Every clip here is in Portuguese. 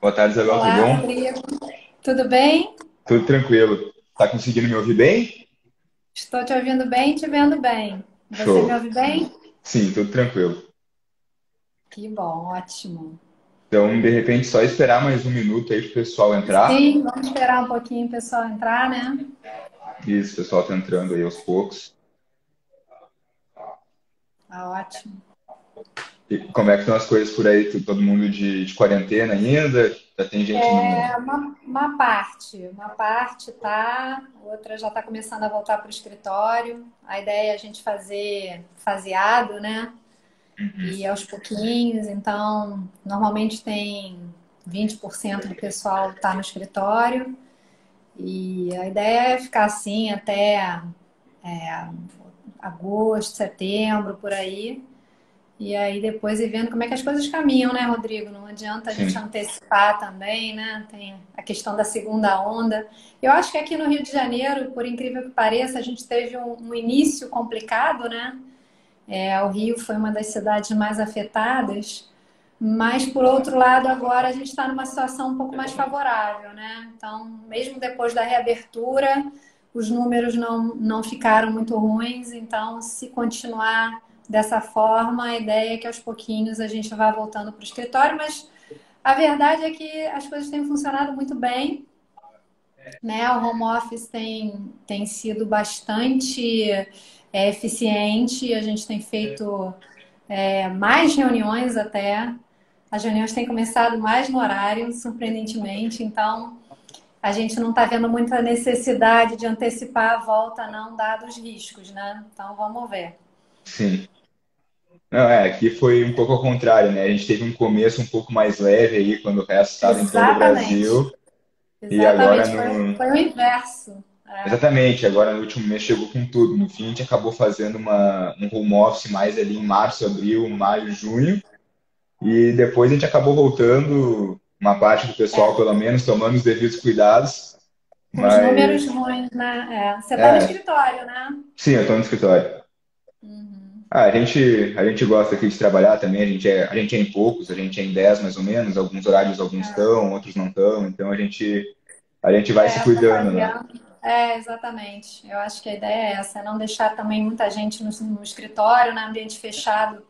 Boa tarde, Isabel, tudo Olá, bom? Rodrigo. Tudo bem? Tudo tranquilo. Tá conseguindo me ouvir bem? Estou te ouvindo bem e te vendo bem. Você me Show. ouve bem? Sim, tudo tranquilo. Que bom, ótimo. Então, de repente, só esperar mais um minuto aí pro pessoal entrar. Sim, vamos esperar um pouquinho o pessoal entrar, né? Isso, o pessoal tá entrando aí aos poucos. Tá ótimo. E como é que estão as coisas por aí? Todo mundo de quarentena ainda? Já tem gente no. É uma parte tá, outra já está começando a voltar para o escritório. A ideia é a gente fazer faseado, né? E aos pouquinhos, então, normalmente tem 20% do pessoal tá no escritório. E a ideia é ficar assim até agosto, setembro, por aí. E aí depois ir vendo como é que as coisas caminham, né, Rodrigo? Não adianta a gente Sim, antecipar também, né? Tem a questão da segunda onda. Eu acho que aqui no Rio de Janeiro, por incrível que pareça, a gente teve um início complicado, né? O Rio foi uma das cidades mais afetadas, mas por outro lado, agora a gente está numa situação um pouco mais favorável, né? Então, mesmo depois da reabertura, os números não ficaram muito ruins. Então, se continuar dessa forma, a ideia é que aos pouquinhos a gente vá voltando para o escritório, mas a verdade é que as coisas têm funcionado muito bem, né? O home office tem sido bastante eficiente, a gente tem feito mais reuniões até. As reuniões têm começado mais no horário, surpreendentemente. Então, a gente não está vendo muita necessidade de antecipar a volta, não, dados os riscos, né? Então, vamos ver. sim. Não, aqui foi um pouco ao contrário, né? A gente teve um começo um pouco mais leve aí, quando o resto estava em todo o Exatamente. Brasil. E agora Exatamente. no. Foi o inverso. Exatamente, agora no último mês chegou com tudo. No fim, a gente acabou fazendo um home office mais ali em março, abril, maio, junho. E depois a gente acabou voltando, uma parte do pessoal, pelo menos, tomando os devidos cuidados. Com os números Mas, ruins, né? Você está no é, escritório, né? sim, eu estou no escritório. Uhum. A gente gosta aqui de trabalhar também, a gente é em poucos, a gente é em 10 mais ou menos, alguns horários alguns estão, outros não estão, então a gente vai se Tá cuidando, né? fazendo. Exatamente. Eu acho que a ideia é essa, é não deixar também muita gente no escritório, no ambiente fechado,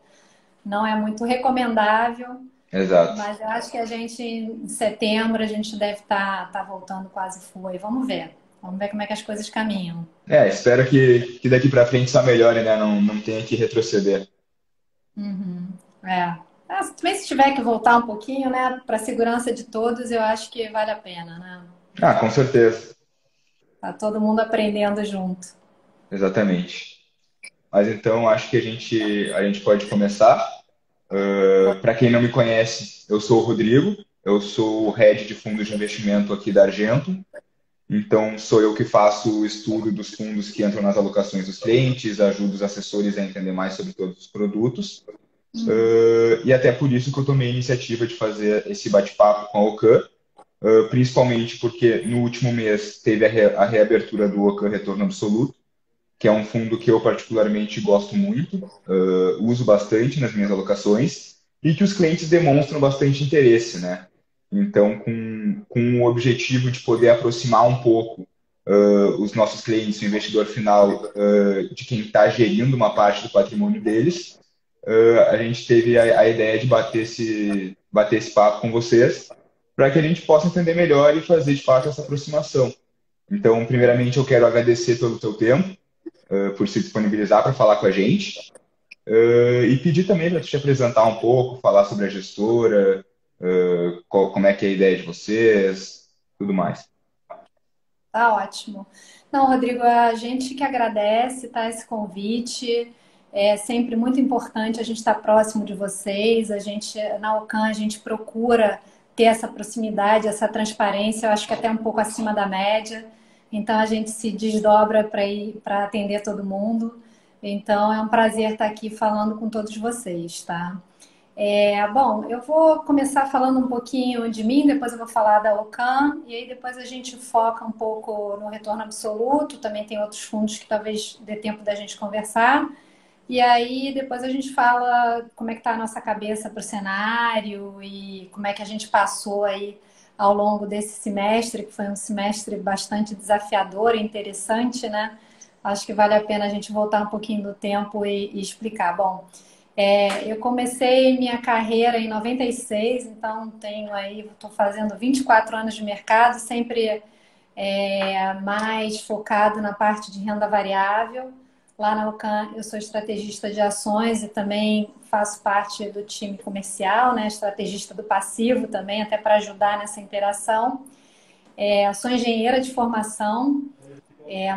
não é muito recomendável. Exato. Mas eu acho que a gente, em setembro, a gente deve estar voltando quase full aí. Vamos ver. Vamos ver como é que as coisas caminham. Espero que daqui para frente só melhore, né? Não tenha que retroceder. Uhum. É. Também se tiver que voltar um pouquinho, né, para a segurança de todos, eu acho que vale a pena, né? Ah, com certeza, Tá todo mundo aprendendo junto. exatamente. Mas então acho que a gente pode começar. Para quem não me conhece, eu sou o Rodrigo, eu sou o head de fundos de investimento aqui da Argento. Então, sou eu que faço o estudo dos fundos que entram nas alocações dos clientes, ajudo os assessores a entender mais sobre todos os produtos. E até por isso que eu tomei a iniciativa de fazer esse bate-papo com a Ocan, principalmente porque no último mês teve a reabertura do Ocan Retorno Absoluto, que é um fundo que eu particularmente gosto muito, uso bastante nas minhas alocações e que os clientes demonstram bastante interesse, né? Então, com o objetivo de poder aproximar um pouco os nossos clientes, o investidor final, de quem está gerindo uma parte do patrimônio deles, a gente teve a ideia de bater esse papo com vocês, para que a gente possa entender melhor e fazer de fato essa aproximação. Então, primeiramente, eu quero agradecer pelo teu tempo, por se disponibilizar para falar com a gente. E pedir também para te apresentar um pouco, falar sobre a gestora, como é que é a ideia de vocês, tudo mais. Tá ótimo. Não, Rodrigo, a gente que agradece, tá, esse convite. É sempre muito importante a gente estar próximo de vocês. A gente, na Alcan, a gente procura ter essa proximidade, essa transparência, eu acho que até um pouco acima da média. Então a gente se desdobra para ir para atender todo mundo. Então é um prazer estar aqui falando com todos vocês, tá? Bom, eu vou começar falando um pouquinho de mim, depois eu vou falar da Ocan, e aí depois a gente foca um pouco no retorno absoluto. Também tem outros fundos que talvez dê tempo da gente conversar. E aí depois a gente fala como é que está a nossa cabeça para o cenário e como é que a gente passou aí ao longo desse semestre, que foi um semestre bastante desafiador e interessante, né? Acho que vale a pena a gente voltar um pouquinho do tempo e explicar. Bom, eu comecei minha carreira em 96, então tenho aí, estou fazendo 24 anos de mercado, sempre mais focado na parte de renda variável. Lá na Ocan eu sou estrategista de ações e também faço parte do time comercial, né? Estrategista do passivo também, até para ajudar nessa interação. Sou engenheira de formação,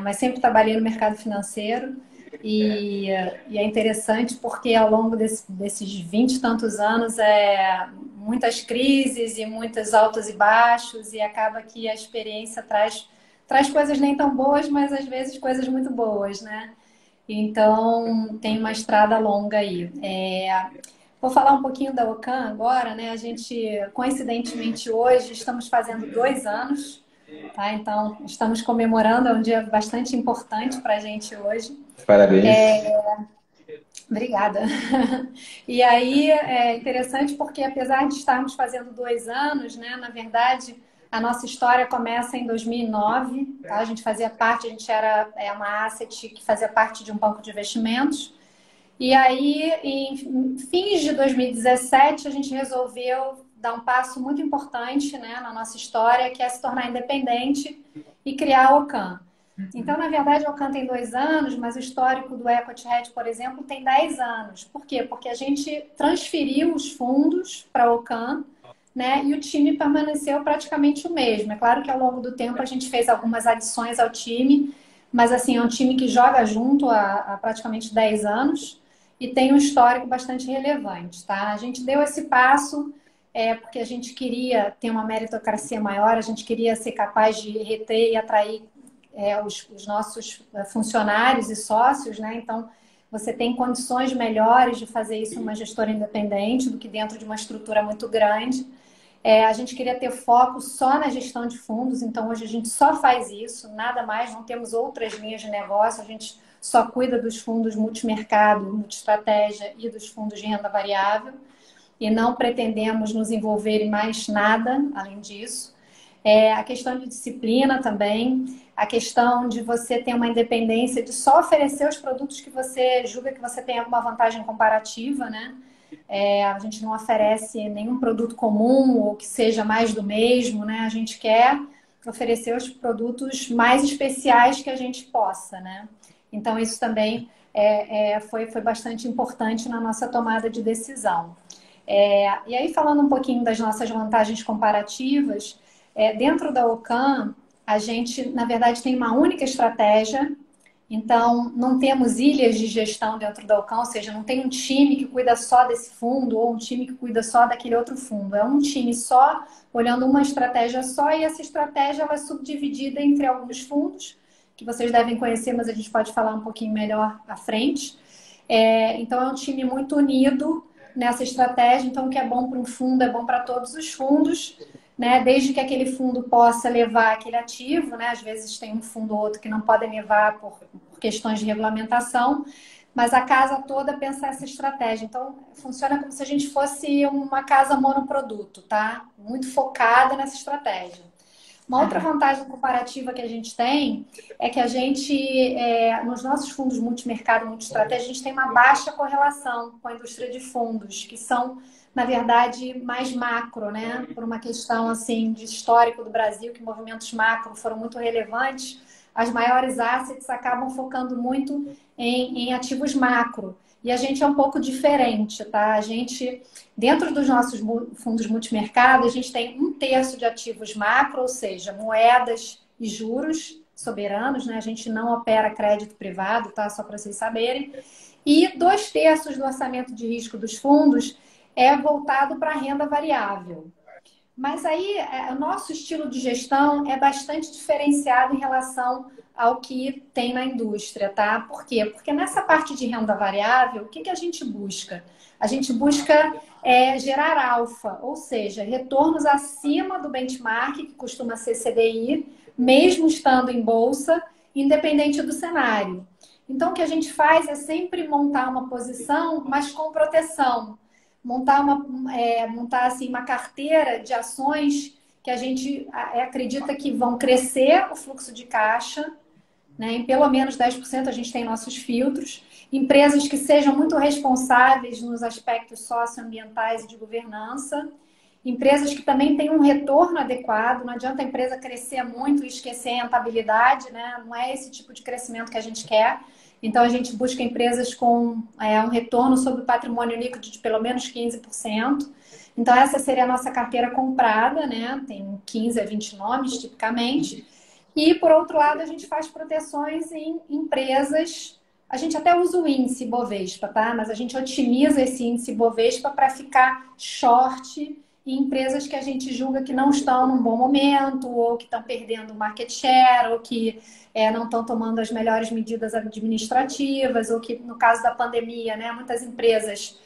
mas sempre trabalhei no mercado financeiro. E é interessante porque ao longo desses 20 e tantos anos muitas crises e muitos altos e baixos, e acaba que a experiência traz coisas nem tão boas, mas às vezes coisas muito boas, né? Então tem uma estrada longa aí. Vou falar um pouquinho da Ocan agora, né? A gente, coincidentemente, hoje estamos fazendo 2 anos, tá? Então estamos comemorando, é um dia bastante importante para a gente hoje. Parabéns. Obrigada. E aí é interessante porque, apesar de estarmos fazendo 2 anos, né, na verdade, a nossa história começa em 2009, tá? A gente fazia parte, a gente era uma asset que fazia parte de um banco de investimentos. E aí, em fins de 2017, a gente resolveu dar um passo muito importante, né, na nossa história, que é se tornar independente e criar a Ocan. Então, na verdade, a Ocan tem 2 anos, mas o histórico do Equity Hedge, por exemplo, tem 10 anos. Por quê? Porque a gente transferiu os fundos para a Ocan, né, e o time permaneceu praticamente o mesmo. É claro que ao longo do tempo a gente fez algumas adições ao time, mas assim, é um time que joga junto há praticamente 10 anos e tem um histórico bastante relevante, tá? A gente deu esse passo porque a gente queria ter uma meritocracia maior, a gente queria ser capaz de reter e atrair os nossos funcionários e sócios, né? Então, você tem condições melhores de fazer isso numa gestora independente do que dentro de uma estrutura muito grande. A gente queria ter foco só na gestão de fundos, então hoje a gente só faz isso, nada mais, não temos outras linhas de negócio, a gente só cuida dos fundos multimercado, multiestratégia e dos fundos de renda variável e não pretendemos nos envolver em mais nada além disso. A questão de disciplina também, a questão de você ter uma independência de só oferecer os produtos que você julga que você tem alguma vantagem comparativa, né? A gente não oferece nenhum produto comum ou que seja mais do mesmo, né? A gente quer oferecer os produtos mais especiais que a gente possa, né? Então, isso também foi bastante importante na nossa tomada de decisão. E aí, falando um pouquinho das nossas vantagens comparativas, dentro da Ocan, a gente, na verdade, tem uma única estratégia. Então, não temos ilhas de gestão dentro da Ocan, ou seja, não tem um time que cuida só desse fundo ou um time que cuida só daquele outro fundo. É um time só, olhando uma estratégia só, e essa estratégia ela é subdividida entre alguns fundos, que vocês devem conhecer, mas a gente pode falar um pouquinho melhor à frente. Então, é um time muito unido nessa estratégia. Então, o que é bom para um fundo é bom para todos os fundos, né? Desde que aquele fundo possa levar aquele ativo, né? Às vezes tem um fundo ou outro que não podem levar por questões de regulamentação, mas a casa toda pensa essa estratégia. Então, funciona como se a gente fosse uma casa monoproduto, tá? Muito focada nessa estratégia. Uma outra vantagem comparativa que a gente tem é que a gente, nos nossos fundos multimercado, multiestratégia, a gente tem uma baixa correlação com a indústria de fundos, que são, na verdade, mais macro, né? Por uma questão, assim, de histórico do Brasil, que movimentos macro foram muito relevantes, as maiores assets acabam focando muito em ativos macro. E a gente é um pouco diferente, tá? A gente, dentro dos nossos fundos multimercado, a gente tem 1/3 de ativos macro, ou seja, moedas e juros soberanos, né? A gente não opera crédito privado, tá? Só para vocês saberem. E 2/3 do orçamento de risco dos fundos é voltado para a renda variável. Mas aí, o nosso estilo de gestão é bastante diferenciado em relação ao que tem na indústria, tá? Por quê? Porque nessa parte de renda variável, o que a gente busca? A gente busca gerar alfa, ou seja, retornos acima do benchmark, que costuma ser CDI, mesmo estando em bolsa, independente do cenário. Então, o que a gente faz é sempre montar uma posição, mas com proteção. Montar assim, uma carteira de ações que a gente acredita que vão crescer o fluxo de caixa, né? Em pelo menos 10% a gente tem nossos filtros. Empresas que sejam muito responsáveis nos aspectos socioambientais e de governança. Empresas que também tenham um retorno adequado. Não adianta a empresa crescer muito e esquecer a rentabilidade, né? Não é esse tipo de crescimento que a gente quer. Então, a gente busca empresas com um retorno sobre o patrimônio líquido de pelo menos 15%. Então, essa seria a nossa carteira comprada, né? Tem 15 a 20 nomes, tipicamente. E, por outro lado, a gente faz proteções em empresas. A gente até usa o índice Bovespa, tá? Mas a gente otimiza esse índice Bovespa para ficar short em empresas que a gente julga que não estão num bom momento, ou que estão perdendo market share, ou que não estão tomando as melhores medidas administrativas, ou que, no caso da pandemia, né, muitas empresas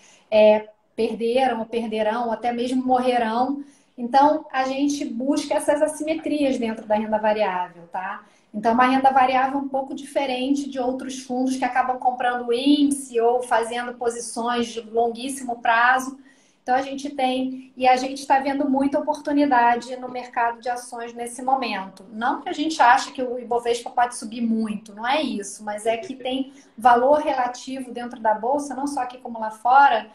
perderam ou perderão, ou até mesmo morrerão. Então, a gente busca essas assimetrias dentro da renda variável, tá? Então, uma renda variável um pouco diferente de outros fundos que acabam comprando índice ou fazendo posições de longuíssimo prazo. Então, a gente está vendo muita oportunidade no mercado de ações nesse momento. Não que a gente ache que o Ibovespa pode subir muito, não é isso, mas é que tem valor relativo dentro da Bolsa, não só aqui como lá fora,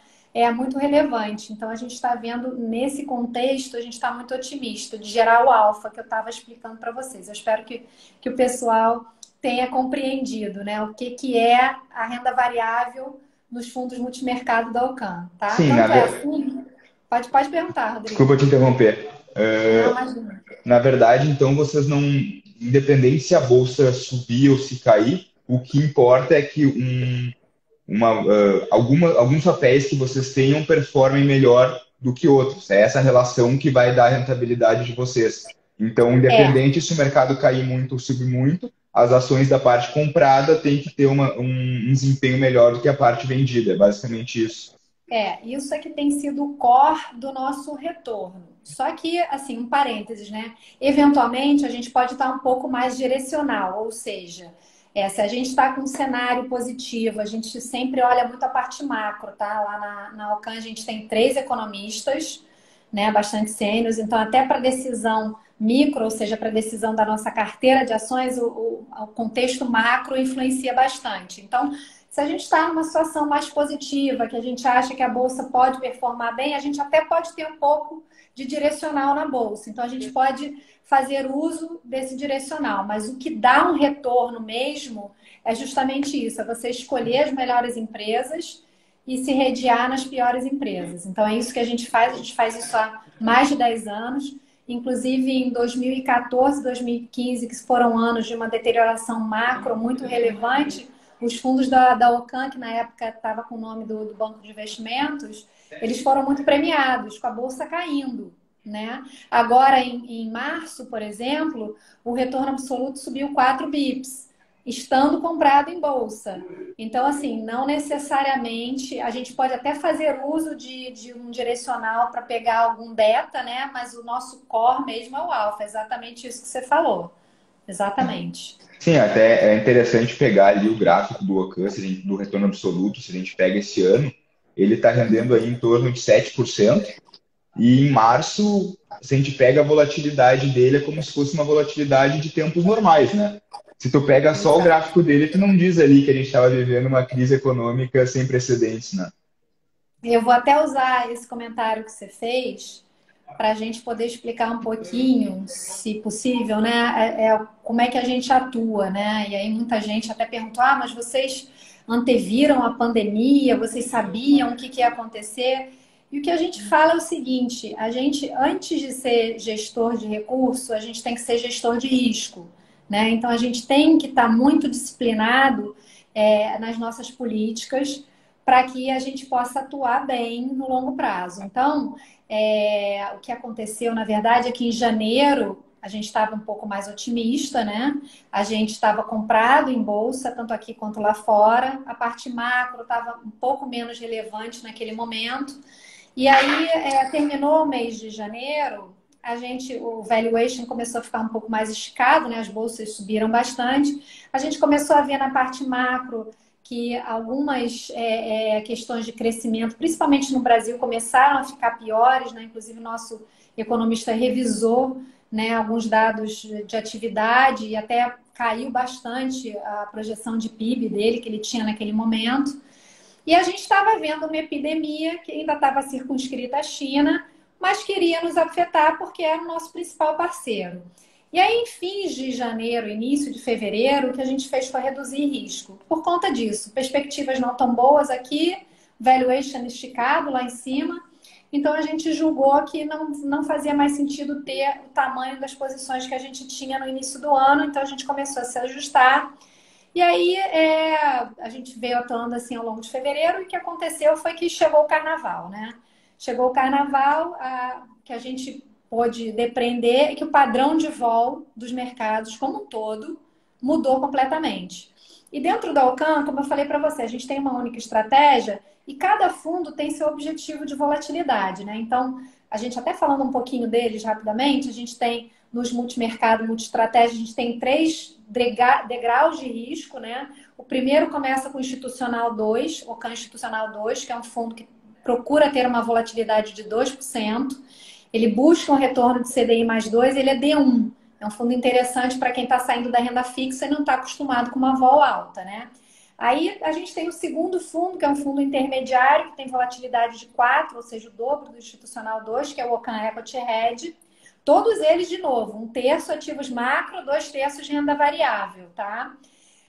muito relevante. Então, a gente está vendo, nesse contexto, a gente está muito otimista de gerar o alfa que eu estava explicando para vocês. Eu espero que o pessoal tenha compreendido, né, o que é a renda variável nos fundos multimercado da Ocam, tá? Sim, Tanto é assim... Pode perguntar, desculpa Rodrigo. te interromper. Não, imagina. Na verdade, então, vocês não, independente se a bolsa subir ou se cair, o que importa é que alguns papéis que vocês tenham performem melhor do que outros. É essa relação que vai dar a rentabilidade de vocês. Então, É, independente se o mercado cair muito ou subir muito, as ações da parte comprada têm que ter um desempenho melhor do que a parte vendida. É basicamente isso. isso é que tem sido o core do nosso retorno. Só que, assim, um parênteses, né? Eventualmente, a gente pode estar um pouco mais direcional, ou seja, se a gente está com um cenário positivo, a gente sempre olha muito a parte macro, tá? Lá na Ocam a gente tem 3 economistas, né? Bastante sênios, então até para decisão micro, ou seja, para decisão da nossa carteira de ações, o contexto macro influencia bastante. Então, se a gente está numa situação mais positiva, que a gente acha que a bolsa pode performar bem, a gente até pode ter um pouco de direcional na bolsa. Então, a gente pode fazer uso desse direcional, mas o que dá um retorno mesmo é justamente isso: é você escolher as melhores empresas e se redear nas piores empresas. Então, é isso que a gente faz isso há mais de 10 anos. Inclusive, em 2014, 2015, que foram anos de uma deterioração macro muito relevante, os fundos da Ocam, que na época estava com o nome do Banco de Investimentos, eles foram muito premiados, com a bolsa caindo, né? Agora, em março, por exemplo, o retorno absoluto subiu 4 bips, estando comprado em bolsa. Então, assim, não necessariamente, a gente pode até fazer uso de um direcional para pegar algum beta, né? Mas o nosso core mesmo é o alfa, exatamente isso que você falou. Exatamente. Sim, até é interessante pegar ali o gráfico do Ocam, do retorno absoluto, se a gente pega esse ano, ele está rendendo aí em torno de 7%. E em março, se a gente pega a volatilidade dele, é como se fosse uma volatilidade de tempos normais, né? Se tu pega só o Exato. gráfico dele, tu não diz ali que a gente estava vivendo uma crise econômica sem precedentes, né? Eu vou até usar esse comentário que você fez para a gente poder explicar um pouquinho, se possível, né? Como é que a gente atua, né? E aí muita gente até perguntou: mas vocês anteviram a pandemia? Vocês sabiam o que ia acontecer? E o que a gente fala é o seguinte: a gente, antes de ser gestor de recurso, a gente tem que ser gestor de risco, né? Então a gente tem que estar muito disciplinado nas nossas políticas para que a gente possa atuar bem no longo prazo. Então, o que aconteceu, na verdade, é que em janeiro a gente estava um pouco mais otimista, né? A gente estava comprado em bolsa, tanto aqui quanto lá fora. A parte macro estava um pouco menos relevante naquele momento. E aí, terminou o mês de janeiro, o valuation começou a ficar um pouco mais esticado, né? As bolsas subiram bastante. A gente começou a ver na parte macro que algumas questões de crescimento, principalmente no Brasil, começaram a ficar piores, né? Inclusive, nosso economista revisou, né, alguns dados de atividade e até caiu bastante a projeção de PIB dele, que ele tinha naquele momento. E a gente estava vendo uma epidemia que ainda estava circunscrita à China, mas queria nos afetar porque era o nosso principal parceiro. E aí, em fins de janeiro, início de fevereiro, o que a gente fez foi reduzir risco. Por conta disso, perspectivas não tão boas aqui, valuation esticado lá em cima. Então, a gente julgou que não fazia mais sentido ter o tamanho das posições que a gente tinha no início do ano. Então, a gente começou a se ajustar. E aí, a gente veio atuando assim ao longo de fevereiro. E o que aconteceu foi que chegou o carnaval, né? Chegou o carnaval, que a gente pôde depreender que o padrão de vol dos mercados como um todo mudou completamente. E dentro da Ocam, como eu falei para você, a gente tem uma única estratégia e cada fundo tem seu objetivo de volatilidade, né? Então, a gente até falando um pouquinho deles rapidamente, a gente tem nos multimercado, multiestratégia, a gente tem 3 degraus de risco, né? O primeiro começa com o Institucional 2, Ocam Institucional 2, que é um fundo que procura ter uma volatilidade de 2%. Ele busca um retorno de CDI mais 2, ele é D1. É um fundo interessante para quem está saindo da renda fixa e não está acostumado com uma vol alta, né? Aí a gente tem o segundo fundo, que é um fundo intermediário, que tem volatilidade de 4, ou seja, o dobro do Institucional 2, que é o Ocam Equity Hedge. Todos eles, de novo, 1/3 ativos macro, 2/3 de renda variável, tá?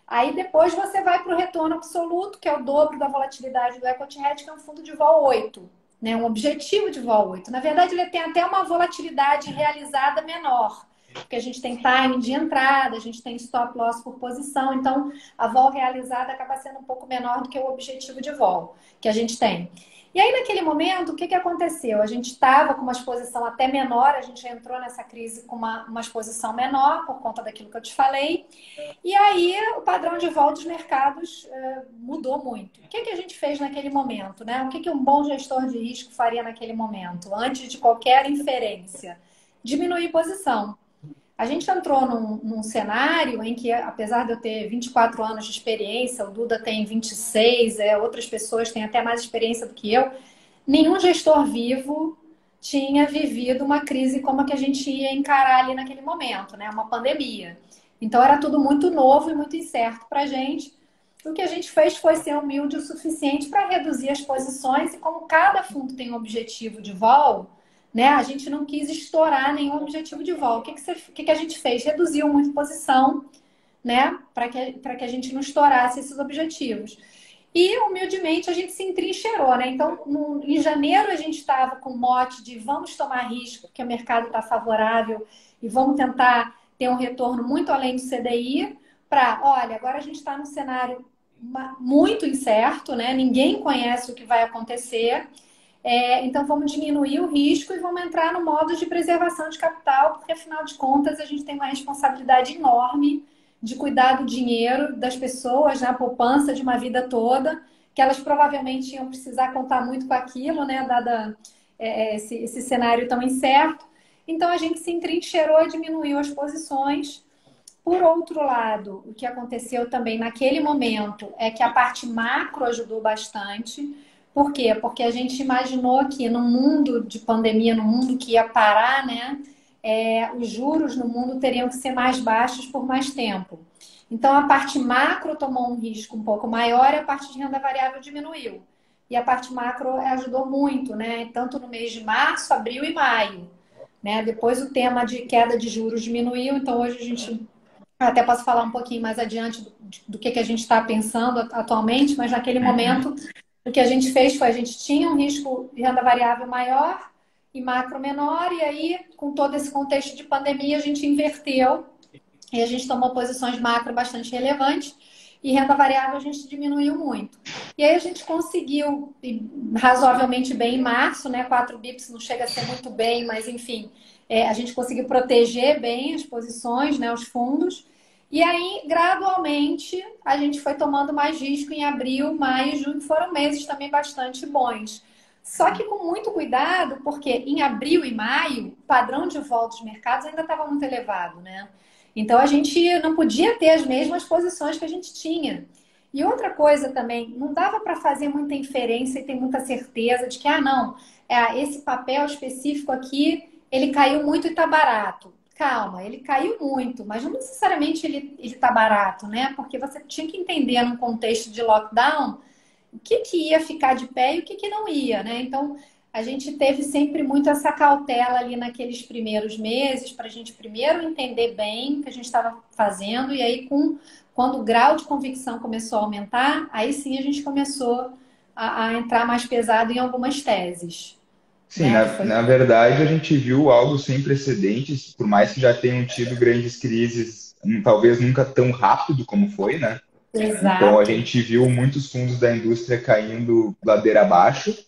Aí depois você vai para o retorno absoluto, que é o dobro da volatilidade do Equity Hedge, que é um fundo de vol 8, né? Um objetivo de vol 8. Na verdade, ele tem até uma volatilidade realizada menor, porque a gente tem timing de entrada, a gente tem stop loss por posição, então a vol realizada acaba sendo um pouco menor do que o objetivo de vol que a gente tem. E aí, naquele momento, o que aconteceu? A gente estava com uma exposição até menor, a gente entrou nessa crise com uma exposição menor, por conta daquilo que eu te falei. E aí, o padrão de vol dos mercados mudou muito. O que a gente fez naquele momento, né? O que um bom gestor de risco faria naquele momento, antes de qualquer inferência? Diminuir posição. A gente entrou num cenário em que, apesar de eu ter 24 anos de experiência, o Duda tem 26, outras pessoas têm até mais experiência do que eu, nenhum gestor vivo tinha vivido uma crise como a que a gente ia encarar ali naquele momento, né? Uma pandemia. Então era tudo muito novo e muito incerto para a gente. O que a gente fez foi ser humilde o suficiente para reduzir as posições e como cada fundo tem um objetivo de vol, né? A gente não quis estourar nenhum objetivo de vol. O que a gente fez? Reduziu muito posição, né? Para que a gente não estourasse esses objetivos. E, humildemente, a gente se entrincheirou, né? Então, em janeiro, a gente estava com o mote de vamos tomar risco, porque o mercado está favorável e vamos tentar ter um retorno muito além do CDI, para, olha, agora a gente está num cenário muito incerto, né? Ninguém conhece o que vai acontecer. Então, vamos diminuir o risco e vamos entrar no modo de preservação de capital, porque, afinal de contas, a gente tem uma responsabilidade enorme de cuidar do dinheiro das pessoas, né? A poupança de uma vida toda, que elas provavelmente iam precisar contar muito com aquilo, né? Dada esse cenário tão incerto. Então, a gente se entrincheirou e diminuiu as posições. Por outro lado, o que aconteceu também naquele momento é que a parte macro ajudou bastante. Por quê? Porque a gente imaginou que no mundo de pandemia, no mundo que ia parar, né, os juros no mundo teriam que ser mais baixos por mais tempo. Então, a parte macro tomou um risco um pouco maior e a parte de renda variável diminuiu. E a parte macro ajudou muito, né? Tanto no mês de março, abril e maio. Né? Depois o tema de queda de juros diminuiu, então hoje a gente até posso falar um pouquinho mais adiante do que a gente está pensando atualmente, mas naquele momento o que a gente fez foi a gente tinha um risco de renda variável maior e macro menor, e aí, com todo esse contexto de pandemia, a gente inverteu e a gente tomou posições macro bastante relevantes e renda variável a gente diminuiu muito. E aí a gente conseguiu razoavelmente bem em março, né? 4 bips não chega a ser muito bem, mas enfim, a gente conseguiu proteger bem as posições, né? Os fundos. E aí, gradualmente, a gente foi tomando mais risco em abril, maio e junho, que foram meses também bastante bons. Só que com muito cuidado, porque em abril e maio, o padrão de volta dos mercados ainda estava muito elevado, né? Então a gente não podia ter as mesmas posições que a gente tinha. E outra coisa também, não dava para fazer muita inferência e ter muita certeza de que, ah, não, esse papel específico aqui, ele caiu muito e está barato. Calma, ele caiu muito, mas não necessariamente ele está barato, né? Porque você tinha que entender num contexto de lockdown o que, que ia ficar de pé e o que, que não ia, né? Então, a gente teve sempre muito essa cautela ali naqueles primeiros meses, para a gente primeiro entender bem o que a gente estava fazendo, e aí, quando o grau de convicção começou a aumentar, aí sim a gente começou a entrar mais pesado em algumas teses, Sim, né? Que foi na verdade a gente viu algo sem precedentes, por mais que já tenham tido grandes crises, talvez nunca tão rápido como foi, né? Então a exato. gente viu muitos fundos da indústria caindo ladeira abaixo.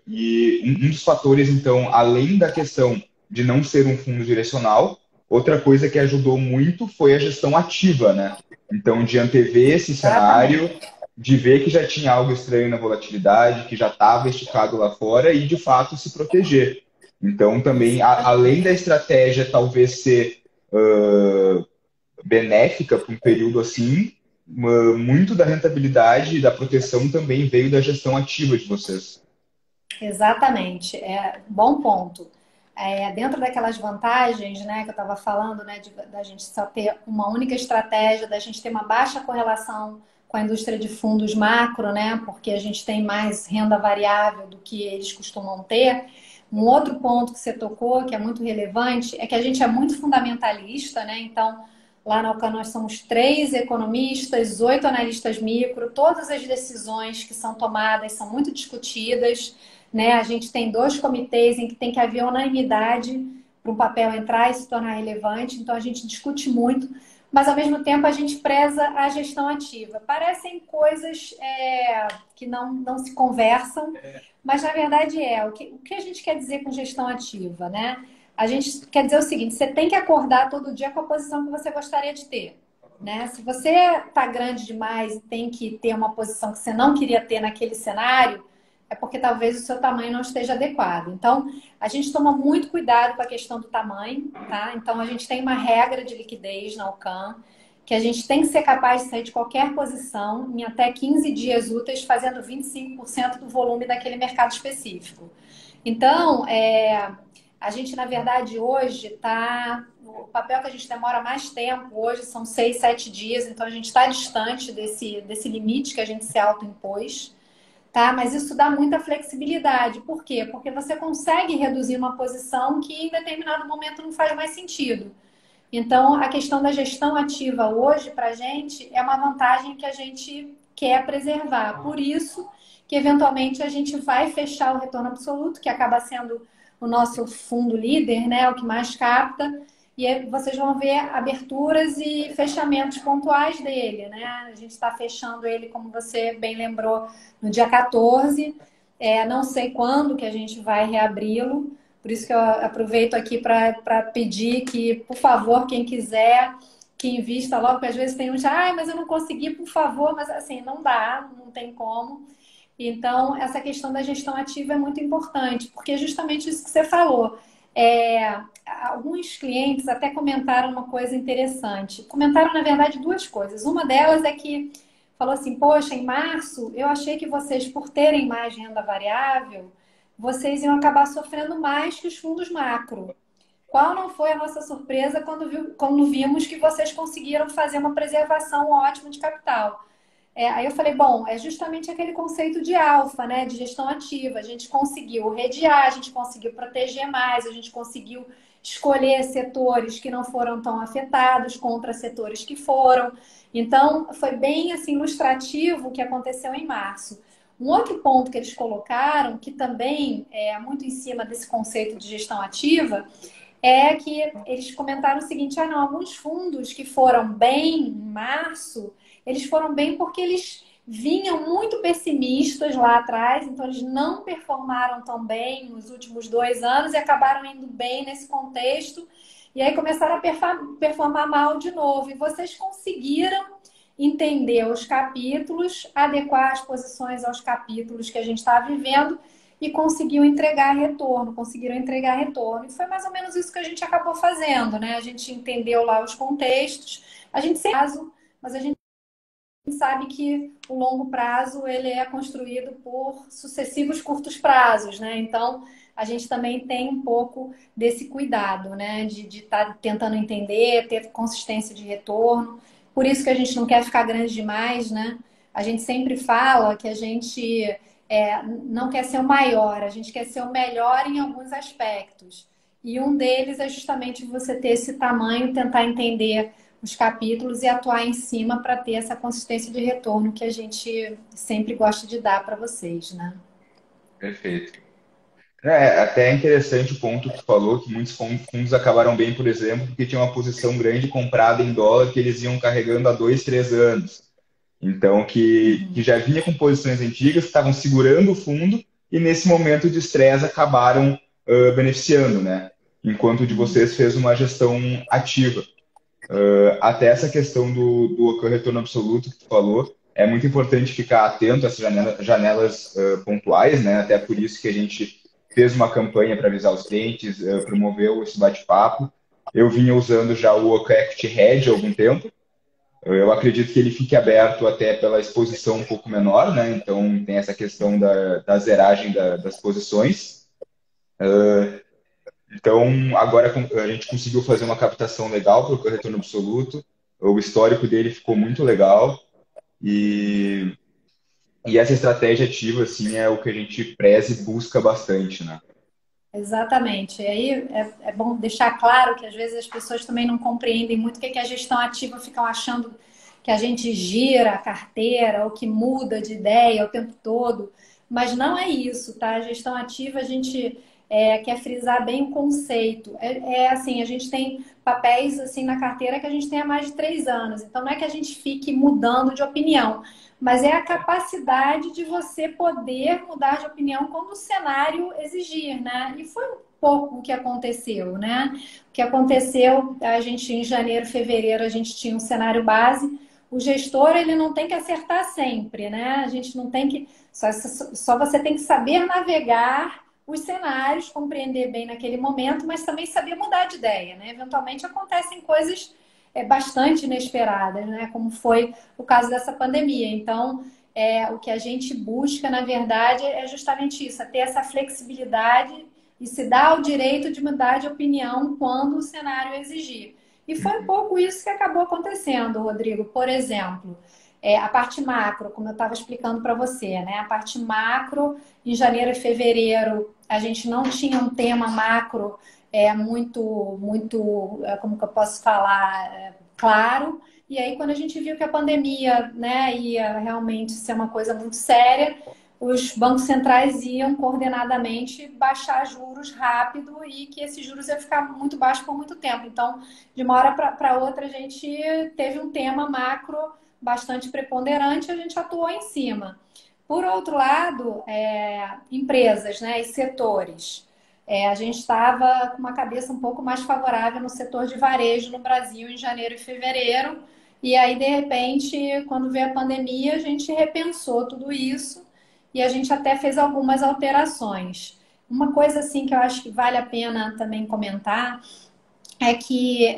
E um dos fatores, então, além da questão de não ser um fundo direcional, outra coisa que ajudou muito foi a gestão ativa, né? Então, de antever esse cenário, Exatamente. de ver que já tinha algo estranho na volatilidade, que já estava esticado lá fora e, de fato, se proteger. Então, também, além da estratégia talvez ser benéfica para um período assim, muito da rentabilidade e da proteção também veio da gestão ativa de vocês. Exatamente, bom ponto. Dentro daquelas vantagens, né, que eu estava falando, né, da gente só ter uma única estratégia, da gente ter uma baixa correlação com a indústria de fundos macro, né, porque a gente tem mais renda variável do que eles costumam ter. Um outro ponto que você tocou, que é muito relevante, é que a gente é muito fundamentalista, né, então lá na Alcan nós somos 3 economistas, 8 analistas micro, todas as decisões que são tomadas são muito discutidas, né? A gente tem 2 comitês em que tem que haver unanimidade para um papel entrar e se tornar relevante, então a gente discute muito, mas ao mesmo tempo a gente preza a gestão ativa. Parecem coisas que não se conversam, mas na verdade o que a gente quer dizer com gestão ativa, né? A gente quer dizer o seguinte: você tem que acordar todo dia com a posição que você gostaria de ter, né? Se você está grande demais e tem que ter uma posição que você não queria ter naquele cenário, é porque talvez o seu tamanho não esteja adequado. Então, a gente toma muito cuidado com a questão do tamanho, tá? Então, a gente tem uma regra de liquidez na Alcan, que a gente tem que ser capaz de sair de qualquer posição em até 15 dias úteis, fazendo 25% do volume daquele mercado específico. Então, a gente, na verdade, hoje está. O papel que a gente demora mais tempo hoje são 6, 7 dias, então a gente está distante desse limite que a gente se autoimpôs, tá? Mas isso dá muita flexibilidade. Por quê? Porque você consegue reduzir uma posição que em determinado momento não faz mais sentido. Então, a questão da gestão ativa hoje, para a gente, é uma vantagem que a gente quer preservar. Por isso que, eventualmente, a gente vai fechar o retorno absoluto, que acaba sendo o nosso fundo líder, né? O que mais capta. E aí vocês vão ver aberturas e fechamentos pontuais dele, né? A gente está fechando ele, como você bem lembrou, no dia 14. Não sei quando que a gente vai reabri-lo. Por isso que eu aproveito aqui para pedir que, por favor, quem quiser, que invista logo, porque às vezes tem uns, mas eu não consegui, por favor, mas assim, não dá, não tem como. Então, essa questão da gestão ativa é muito importante, porque é justamente isso que você falou. Alguns clientes até comentaram uma coisa interessante. Comentaram, na verdade, 2 coisas. Uma delas é que falou assim: poxa, em março eu achei que vocês, por terem mais renda variável, vocês iam acabar sofrendo mais que os fundos macro. Qual não foi a nossa surpresa quando vimos que vocês conseguiram fazer uma preservação ótima de capital? Aí eu falei, bom, é justamente aquele conceito de alfa, né, de gestão ativa. A gente conseguiu redear, a gente conseguiu proteger mais, a gente conseguiu escolher setores que não foram tão afetados contra setores que foram. Então, foi bem assim ilustrativo o que aconteceu em março. Um outro ponto que eles colocaram, que também é muito em cima desse conceito de gestão ativa, é que eles comentaram o seguinte: não, alguns fundos que foram bem em março, eles foram bem porque eles vinham muito pessimistas lá atrás, então eles não performaram tão bem nos últimos 2 anos e acabaram indo bem nesse contexto, e aí começaram a performar mal de novo. E vocês conseguiram entender os capítulos, adequar as posições aos capítulos que a gente estava vivendo e conseguiram entregar retorno. E foi mais ou menos isso que a gente acabou fazendo, né? A gente entendeu lá os contextos, a gente sem prazo, mas a gente sabe que o longo prazo ele é construído por sucessivos curtos prazos, né? Então a gente também tem um pouco desse cuidado, né? De estar tentando entender, ter consistência de retorno. Por isso que a gente não quer ficar grande demais, né? A gente sempre fala que a gente não quer ser o maior, a gente quer ser o melhor em alguns aspectos. E um deles é justamente você ter esse tamanho, tentar entender os capítulos e atuar em cima para ter essa consistência de retorno que a gente sempre gosta de dar para vocês, né? Perfeito. Até é interessante o ponto que tu falou, que muitos fundos acabaram bem, por exemplo, porque tinha uma posição grande comprada em dólar que eles iam carregando há 2, 3 anos. Então, que já vinha com posições antigas, que estavam segurando o fundo e nesse momento de estresse acabaram beneficiando, né? Enquanto o de vocês fez uma gestão ativa. Até essa questão do retorno absoluto que tu falou, é muito importante ficar atento a essas janelas pontuais, né? Até por isso que a gente fez uma campanha para avisar os clientes, promoveu esse bate-papo. Eu vinha usando já o Equity Hedge há algum tempo. Eu acredito que ele fique aberto até pela exposição um pouco menor, né? Então tem essa questão da zeragem das posições. Então, agora a gente conseguiu fazer uma captação legal para o retorno absoluto. O histórico dele ficou muito legal. E, e essa estratégia ativa, assim, é o que a gente preza e busca bastante, né? Exatamente. E aí é bom deixar claro que às vezes as pessoas também não compreendem muito o que é a gestão ativa, ficam achando que a gente gira a carteira ou que muda de ideia o tempo todo, mas não é isso, tá? A gestão ativa a gente quer frisar bem o conceito. Assim, a gente tem papéis assim na carteira que a gente tem há mais de 3 anos, então não é que a gente fique mudando de opinião, mas é a capacidade de você poder mudar de opinião quando o cenário exigir, né? E foi um pouco o que aconteceu, né? O que aconteceu, a gente em janeiro, fevereiro, a gente tinha um cenário base. O gestor, ele não tem que acertar sempre, né? A gente não tem que... Só você tem que saber navegar os cenários, compreender bem naquele momento, mas também saber mudar de ideia, né? Eventualmente acontecem coisas bastante inesperadas, né? Como foi o caso dessa pandemia. Então, o que a gente busca, na verdade, é justamente isso, é ter essa flexibilidade e se dar o direito de mudar de opinião quando o cenário exigir. E foi um pouco isso que acabou acontecendo, Rodrigo. Por exemplo, a parte macro, como eu estava explicando para você, né? A parte macro, em janeiro e fevereiro, a gente não tinha um tema macro muito, como que eu posso falar, claro. E aí, quando a gente viu que a pandemia, né, ia realmente ser uma coisa muito séria, os bancos centrais iam coordenadamente baixar juros rápido e que esses juros iam ficar muito baixos por muito tempo. Então, de uma hora para outra, a gente teve um tema macro bastante preponderante, a gente atuou em cima. Por outro lado, empresas, né, e setores. A gente estava com uma cabeça um pouco mais favorável no setor de varejo no Brasil em janeiro e fevereiro. E aí, de repente, quando veio a pandemia, a gente repensou tudo isso e a gente até fez algumas alterações. Uma coisa assim que eu acho que vale a pena também comentar é que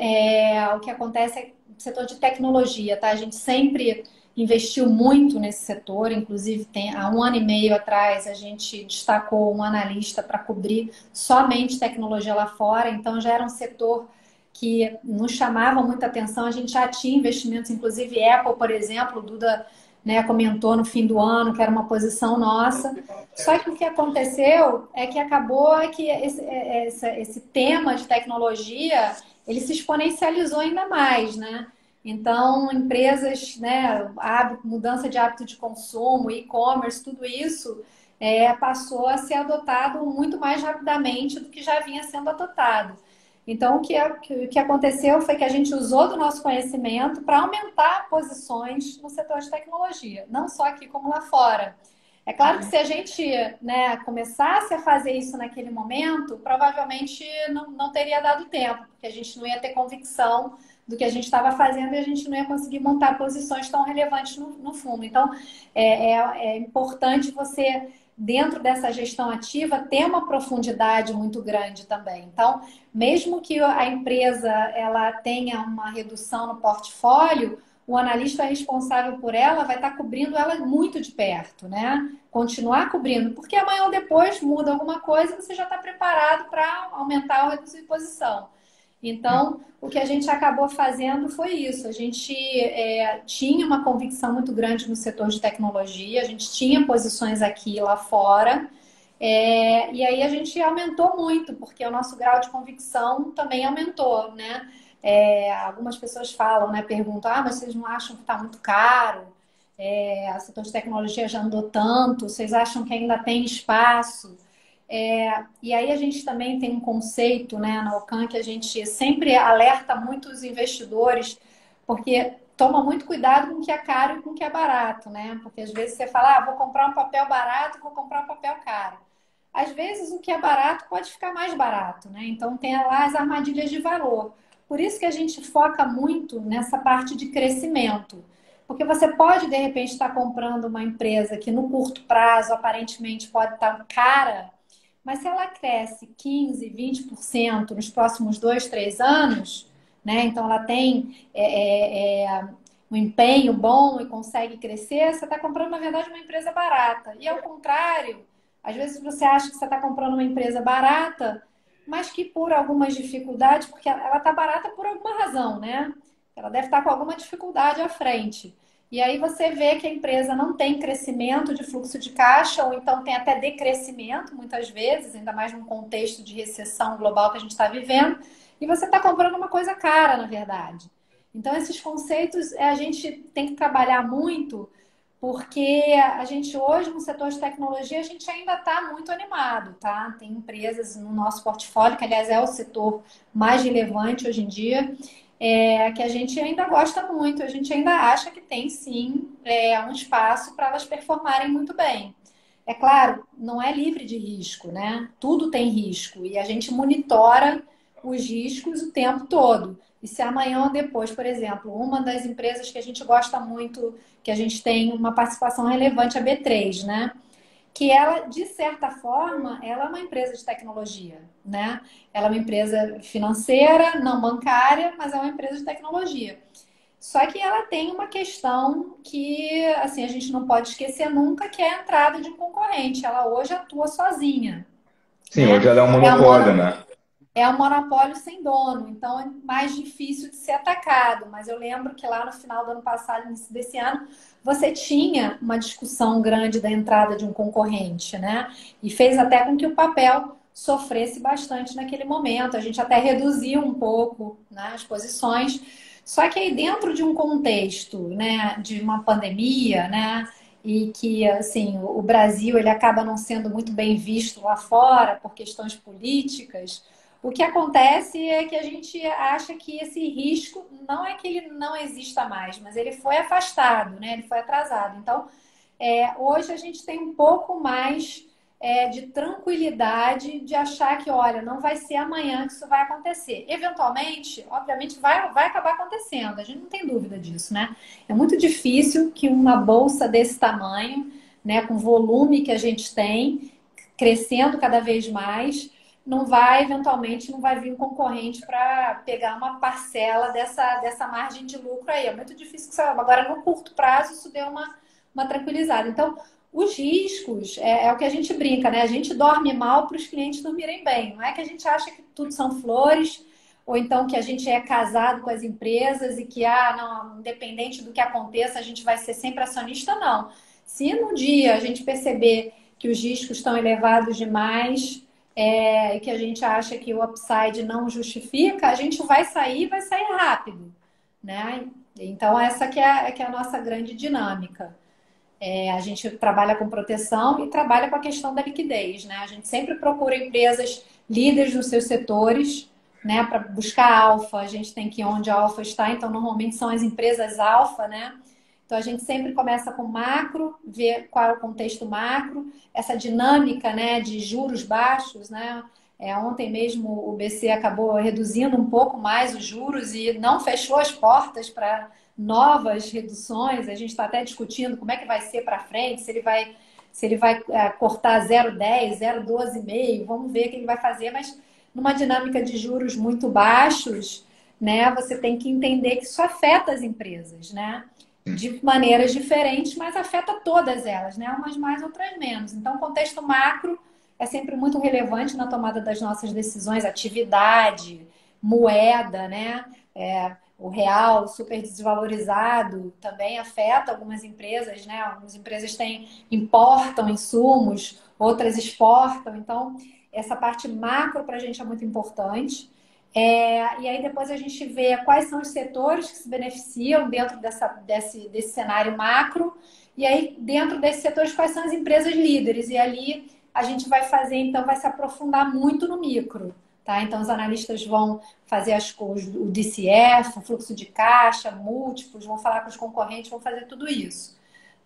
o que acontece é no setor de tecnologia, tá? A gente sempre investiu muito nesse setor, inclusive há 1 ano e meio atrás a gente destacou um analista para cobrir somente tecnologia lá fora, então já era um setor que nos chamava muita atenção, a gente já tinha investimentos, inclusive Apple, por exemplo, o Duda, né, comentou no fim do ano que era uma posição nossa. Só que o que aconteceu é que acabou que esse tema de tecnologia ele se exponencializou ainda mais, né? Então, empresas, né, mudança de hábito de consumo, e-commerce, tudo isso passou a ser adotado muito mais rapidamente do que já vinha sendo adotado. Então, o que aconteceu foi que a gente usou do nosso conhecimento para aumentar posições no setor de tecnologia, não só aqui como lá fora. É claro que se a gente, né, começasse a fazer isso naquele momento, provavelmente não teria dado tempo, porque a gente não ia ter convicção do que a gente estava fazendo e a gente não ia conseguir montar posições tão relevantes no fundo. Então, é importante você, dentro dessa gestão ativa, ter uma profundidade muito grande também. Então, mesmo que a empresa ela tenha uma redução no portfólio, o analista responsável por ela vai estar cobrindo ela muito de perto, né? Continuar cobrindo, porque amanhã ou depois muda alguma coisa, você já está preparado para aumentar ou reduzir posição. Então, o que a gente acabou fazendo foi isso. A gente tinha uma convicção muito grande no setor de tecnologia, a gente tinha posições aqui e lá fora, e aí a gente aumentou muito, porque o nosso grau de convicção também aumentou, né? Algumas pessoas falam, né? Perguntam, mas vocês não acham que está muito caro? O setor de tecnologia já andou tanto, vocês acham que ainda tem espaço? E aí a gente também tem um conceito, né, na Ocam, que a gente sempre alerta muito os investidores, porque toma muito cuidado com o que é caro e com o que é barato, né? Porque às vezes você fala, vou comprar um papel barato, vou comprar um papel caro. Às vezes o que é barato pode ficar mais barato, né? Então tem lá as armadilhas de valor. Por isso que a gente foca muito nessa parte de crescimento. Porque você pode, de repente, estar comprando uma empresa que no curto prazo aparentemente pode estar cara, mas se ela cresce 15, 20% nos próximos 2, 3 anos, né? Então ela tem um empenho bom e consegue crescer, você está comprando, na verdade, uma empresa barata. E ao contrário, às vezes você acha que você está comprando uma empresa barata, mas que por algumas dificuldades, porque ela está barata por alguma razão, né? Ela deve estar com alguma dificuldade à frente. E aí você vê que a empresa não tem crescimento de fluxo de caixa, ou então tem até decrescimento, muitas vezes, ainda mais num contexto de recessão global que a gente está vivendo, e você está comprando uma coisa cara, na verdade. Então, esses conceitos a gente tem que trabalhar muito, porque a gente hoje, no setor de tecnologia, a gente ainda está muito animado, tá? Tem empresas no nosso portfólio, que aliás é o setor mais relevante hoje em dia, que a gente ainda gosta muito, a gente ainda acha que tem sim um espaço para elas performarem muito bem. É claro, não é livre de risco, né? Tudo tem risco e a gente monitora os riscos o tempo todo. E se amanhã ou depois, por exemplo, uma das empresas que a gente gosta muito, que a gente tem uma participação relevante, a B3, né? Que ela, de certa forma, ela é uma empresa de tecnologia, né? Ela é uma empresa financeira, não bancária, mas é uma empresa de tecnologia. Só que ela tem uma questão que, assim, a gente não pode esquecer nunca, que é a entrada de um concorrente. Ela hoje atua sozinha, Sim, hoje né? ela é um É um, monopólio, mono, né? é um monopólio sem dono, então é mais difícil de ser atacado. Mas eu lembro que lá no final do ano passado, início desse ano, você tinha uma discussão grande da entrada de um concorrente, né? E fez até com que o papel sofresse bastante naquele momento. A gente até reduziu um pouco, né, as posições. Só que aí dentro de um contexto, né, de uma pandemia, né, e que assim o Brasil ele acaba não sendo muito bem visto lá fora por questões políticas. O que acontece é que a gente acha que esse risco não é que ele não exista mais, mas ele foi afastado, né? Ele foi atrasado. Então, hoje a gente tem um pouco mais de tranquilidade de achar que, olha, não vai ser amanhã que isso vai acontecer. Eventualmente, obviamente, vai acabar acontecendo. A gente não tem dúvida disso, né? É muito difícil que uma bolsa desse tamanho, né, com o volume que a gente tem, crescendo cada vez mais, eventualmente, não vai vir um concorrente para pegar uma parcela dessa margem de lucro aí. É muito difícil que você... Agora, no curto prazo, isso deu uma tranquilizada. Então, os riscos é o que a gente brinca, né? A gente dorme mal para os clientes dormirem bem. Não é que a gente acha que tudo são flores, ou então que a gente é casado com as empresas e que, não, independente do que aconteça, a gente vai ser sempre acionista, não. Se no dia a gente perceber que os riscos estão elevados demais, e que a gente acha que o upside não justifica, a gente vai sair rápido, né? Então, essa que é a nossa grande dinâmica. A gente trabalha com proteção e trabalha com a questão da liquidez, né? A gente sempre procura empresas líderes nos seus setores, né? Para buscar alfa, a gente tem que ir onde a alfa está, então normalmente são as empresas alfa, né? Então a gente sempre começa com macro, ver qual é o contexto macro, essa dinâmica, né, de juros baixos, né? Ontem mesmo o BC acabou reduzindo um pouco mais os juros e não fechou as portas para novas reduções. A gente está até discutindo como é que vai ser para frente, se ele vai cortar 0,10, 0,12,5, vamos ver o que ele vai fazer, mas numa dinâmica de juros muito baixos, né, você tem que entender que isso afeta as empresas, né? De maneiras diferentes, mas afeta todas elas, né? Umas mais, outras menos. Então, o contexto macro é sempre muito relevante na tomada das nossas decisões, atividade, moeda, né? O real super desvalorizado também afeta algumas empresas, né? Algumas empresas importam insumos, outras exportam. Então, essa parte macro para a gente é muito importante. E aí depois a gente vê quais são os setores que se beneficiam dentro desse cenário macro, e aí dentro desses setores quais são as empresas líderes. E ali a gente vai fazer, então, vai se aprofundar muito no micro, tá? Então, os analistas vão fazer o DCF, o fluxo de caixa, múltiplos, vão falar com os concorrentes, vão fazer tudo isso,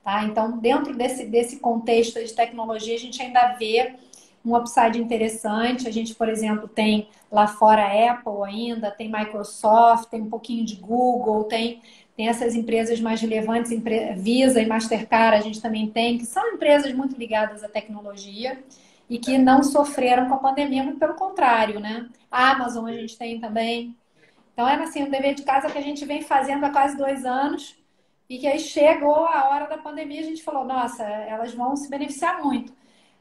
tá? Então, dentro desse contexto de tecnologia, a gente ainda vê um upside interessante. A gente, por exemplo, tem lá fora a Apple ainda, tem Microsoft, tem um pouquinho de Google, tem essas empresas mais relevantes, Visa e Mastercard, a gente também tem, que são empresas muito ligadas à tecnologia e que não sofreram com a pandemia, muito pelo contrário, né? A Amazon a gente tem também. Então, era assim, um dever de casa que a gente vem fazendo há quase 2 anos e que aí chegou a hora da pandemia, a gente falou, nossa, elas vão se beneficiar muito.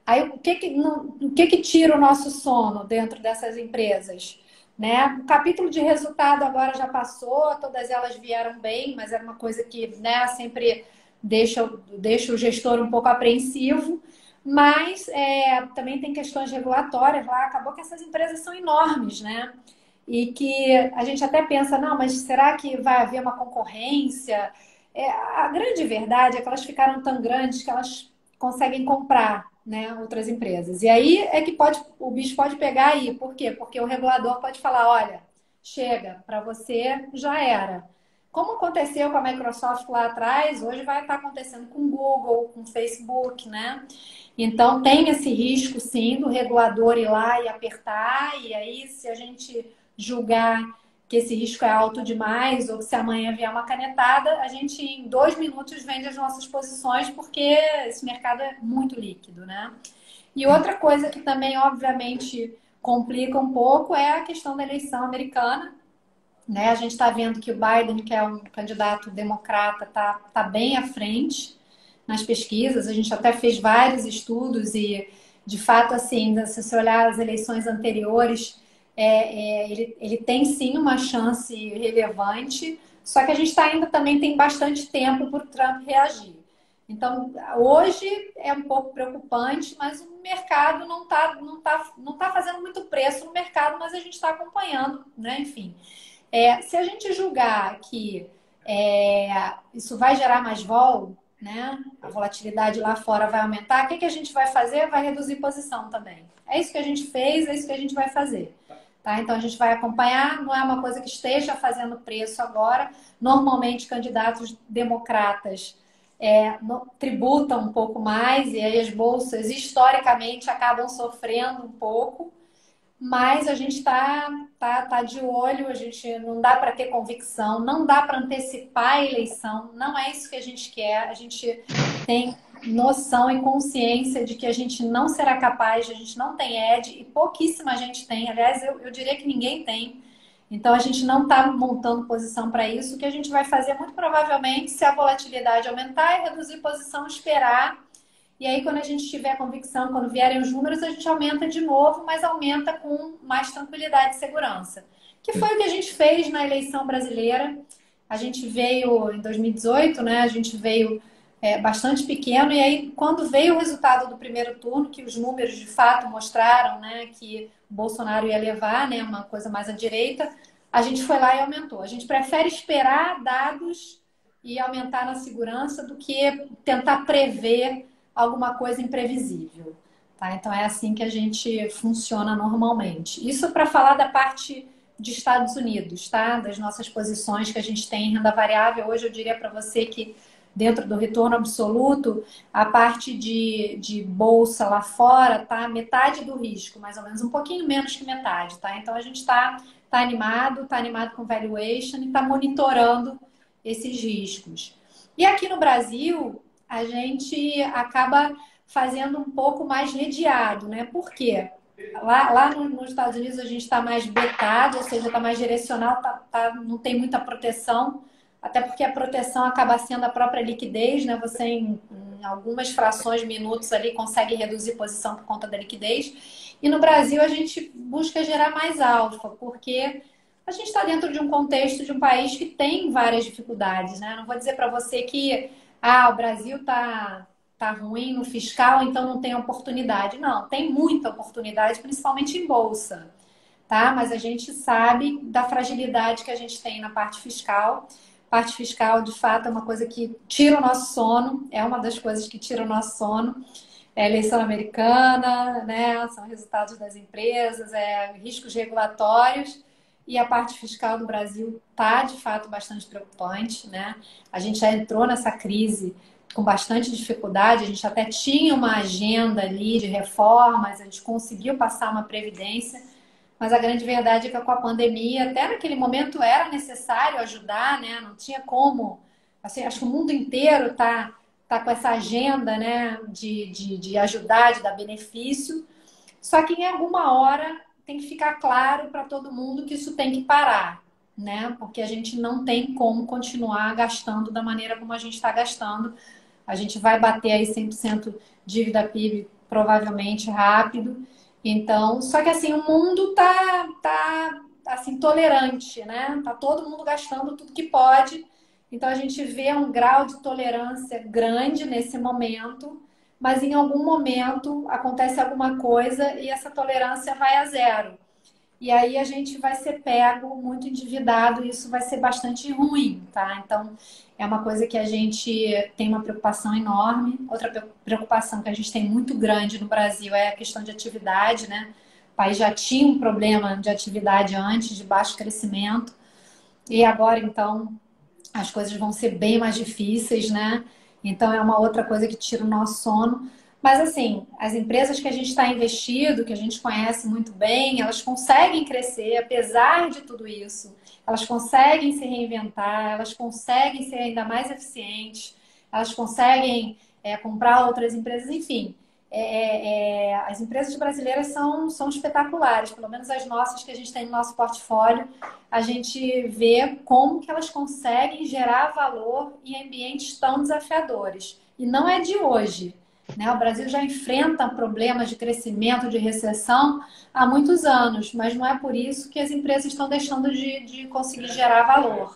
Aí, o que tira o nosso sono dentro dessas empresas? Né? O capítulo de resultado agora já passou, todas elas vieram bem, mas era uma coisa que, né, sempre deixa o gestor um pouco apreensivo. Mas também tem questões regulatórias lá. Acabou que essas empresas são enormes, né? E que a gente até pensa, não, mas será que vai haver uma concorrência? A grande verdade é que elas ficaram tão grandes que elas conseguem comprar, né, outras empresas. E aí é que o bicho pode pegar aí. Por quê? Porque o regulador pode falar, olha, chega, para você já era. Como aconteceu com a Microsoft lá atrás, hoje vai estar acontecendo com o Google, com o Facebook, né? Então tem esse risco, sim, do regulador ir lá e apertar, e aí se a gente julgar que esse risco é alto demais, ou que se amanhã vier uma canetada, a gente em 2 minutos vende as nossas posições, porque esse mercado é muito líquido, né? E outra coisa que também, obviamente, complica um pouco é a questão da eleição americana, né? A gente está vendo que o Biden, que é um candidato democrata, tá bem à frente nas pesquisas. A gente até fez vários estudos e, de fato, assim, se você olhar as eleições anteriores, ele tem sim uma chance relevante, só que a gente ainda também tem bastante tempo para o Trump reagir. Então, hoje é um pouco preocupante, mas o mercado não tá fazendo muito preço no mercado, mas a gente está acompanhando, né? Enfim. Se a gente julgar que isso vai gerar mais vol, né? A volatilidade lá fora vai aumentar, o que a gente vai fazer? Vai reduzir posição também. É isso que a gente fez, é isso que a gente vai fazer. Tá? Então a gente vai acompanhar, não é uma coisa que esteja fazendo preço agora. Normalmente, candidatos democratas tributam um pouco mais, e aí as bolsas historicamente acabam sofrendo um pouco. Mas a gente tá de olho, a gente não dá para ter convicção, não dá para antecipar a eleição, não é isso que a gente quer. A gente tem noção e consciência de que a gente não será capaz, a gente não tem edge e pouquíssima gente tem. Aliás, eu diria que ninguém tem. Então a gente não está montando posição para isso. O que a gente vai fazer, muito provavelmente, se a volatilidade aumentar, é reduzir posição, esperar. E aí, quando a gente tiver convicção, quando vierem os números, a gente aumenta de novo, mas aumenta com mais tranquilidade e segurança. Que foi o que a gente fez na eleição brasileira. A gente veio em 2018, né? A gente veio bastante pequeno, e aí, quando veio o resultado do primeiro turno, que os números de fato mostraram, né, que o Bolsonaro ia levar, né, uma coisa mais à direita, a gente foi lá e aumentou. A gente prefere esperar dados e aumentar na segurança do que tentar prever alguma coisa imprevisível, tá? Então é assim que a gente funciona normalmente. Isso para falar da parte de Estados Unidos, tá? Das nossas posições que a gente tem em renda variável. Hoje eu diria para você que dentro do retorno absoluto, a parte de bolsa lá fora tá metade do risco, mais ou menos, um pouquinho menos que metade, tá? Então a gente tá animado com valuation e está monitorando esses riscos. E aqui no Brasil, a gente acaba fazendo um pouco mais redeado, né? Por quê? Lá nos Estados Unidos a gente está mais betado, ou seja, está mais direcional, não tem muita proteção, até porque a proteção acaba sendo a própria liquidez, né? Você em algumas frações, minutos ali, consegue reduzir posição por conta da liquidez. E no Brasil a gente busca gerar mais alfa, porque a gente está dentro de um contexto de um país que tem várias dificuldades, né? Não vou dizer para você que o Brasil tá ruim no fiscal, então não tem oportunidade. Não, tem muita oportunidade, principalmente em bolsa, tá? Mas a gente sabe da fragilidade que a gente tem na parte fiscal. Parte fiscal, de fato, é uma coisa que tira o nosso sono, é uma das coisas que tira o nosso sono. É a eleição americana, né? São resultados das empresas, riscos regulatórios. E a parte fiscal do Brasil está, de fato, bastante preocupante, né? A gente já entrou nessa crise com bastante dificuldade, a gente até tinha uma agenda ali de reformas, a gente conseguiu passar uma previdência, mas a grande verdade é que com a pandemia, até naquele momento era necessário ajudar, né? Não tinha como. Assim, acho que o mundo inteiro tá com essa agenda, né, de ajudar, de dar benefício, só que em alguma hora tem que ficar claro para todo mundo que isso tem que parar, né? Porque a gente não tem como continuar gastando da maneira como a gente está gastando. A gente vai bater aí 100% dívida PIB provavelmente rápido. Então, só que assim, o mundo tá assim tolerante, né? Tá todo mundo gastando tudo que pode. Então a gente vê um grau de tolerância grande nesse momento, mas em algum momento acontece alguma coisa e essa tolerância vai a zero. E aí a gente vai ser pego muito endividado e isso vai ser bastante ruim, tá? Então é uma coisa que a gente tem uma preocupação enorme. Outra preocupação que a gente tem muito grande no Brasil é a questão de atividade, né? O país já tinha um problema de atividade antes, de baixo crescimento, e agora então as coisas vão ser bem mais difíceis, né? Então é uma outra coisa que tira o nosso sono. Mas assim, as empresas que a gente está investido, que a gente conhece muito bem, elas conseguem crescer apesar de tudo isso. Elas conseguem se reinventar, elas conseguem ser ainda mais eficientes, elas conseguem comprar outras empresas, enfim. As empresas brasileiras são espetaculares, pelo menos as nossas que a gente tem no nosso portfólio, a gente vê como que elas conseguem gerar valor em ambientes tão desafiadores. E não é de hoje, né? O Brasil já enfrenta problemas de crescimento, de recessão há muitos anos, mas não é por isso que as empresas estão deixando de conseguir gerar valor,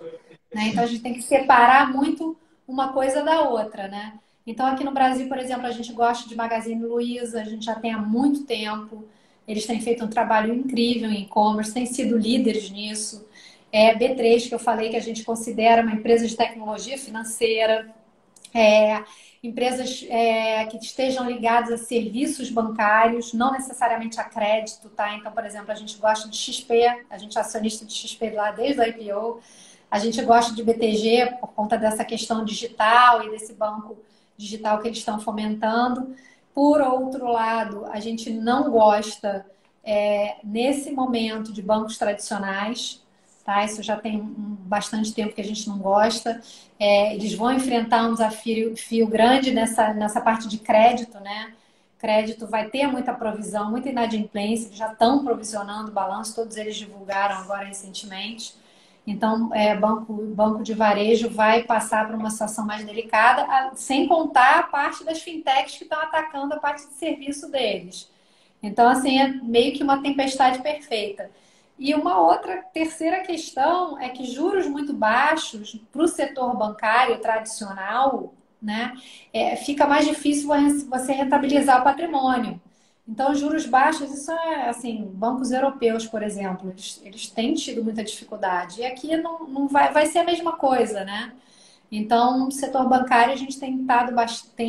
né? Então a gente tem que separar muito uma coisa da outra, né? Então aqui no Brasil, por exemplo, a gente gosta de Magazine Luiza, a gente já tem há muito tempo. Eles têm feito um trabalho incrível em e-commerce, têm sido líderes nisso. B3, que eu falei que a gente considera uma empresa de tecnologia financeira. Empresas que estejam ligadas a serviços bancários, não necessariamente a crédito, tá? Então, por exemplo, a gente gosta de XP, a gente é acionista de XP lá desde o IPO. A gente gosta de BTG por conta dessa questão digital e desse banco digital que eles estão fomentando. Por outro lado, a gente não gosta, nesse momento, de bancos tradicionais, tá? Isso já tem bastante tempo que a gente não gosta. Eles vão enfrentar um desafio grande nessa parte de crédito, né? Crédito vai ter muita provisão, muita inadimplência, eles já estão provisionando o balanço, todos eles divulgaram agora recentemente. Então, banco de varejo vai passar por uma situação mais delicada, sem contar a parte das fintechs que estão atacando a parte de serviço deles. Então, assim, é meio que uma tempestade perfeita. E uma outra terceira questão é que juros muito baixos para o setor bancário tradicional, né, fica mais difícil você rentabilizar o patrimônio. Então, juros baixos, isso é assim, bancos europeus, por exemplo, eles têm tido muita dificuldade. E aqui não vai ser a mesma coisa, né? Então, no setor bancário, a gente tem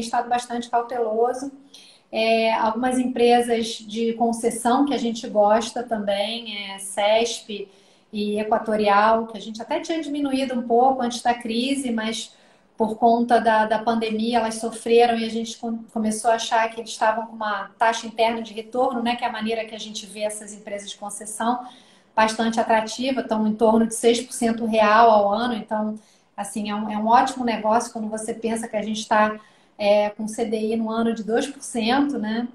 estado bastante cauteloso. Algumas empresas de concessão que a gente gosta também, CESP e Equatorial, que a gente até tinha diminuído um pouco antes da crise, mas por conta da pandemia, elas sofreram e a gente começou a achar que eles estavam com uma taxa interna de retorno, né, que é a maneira que a gente vê essas empresas de concessão, bastante atrativa, estão em torno de 6% real ao ano. Então, assim, é um ótimo negócio quando você pensa que a gente está com CDI no ano de 2%, né?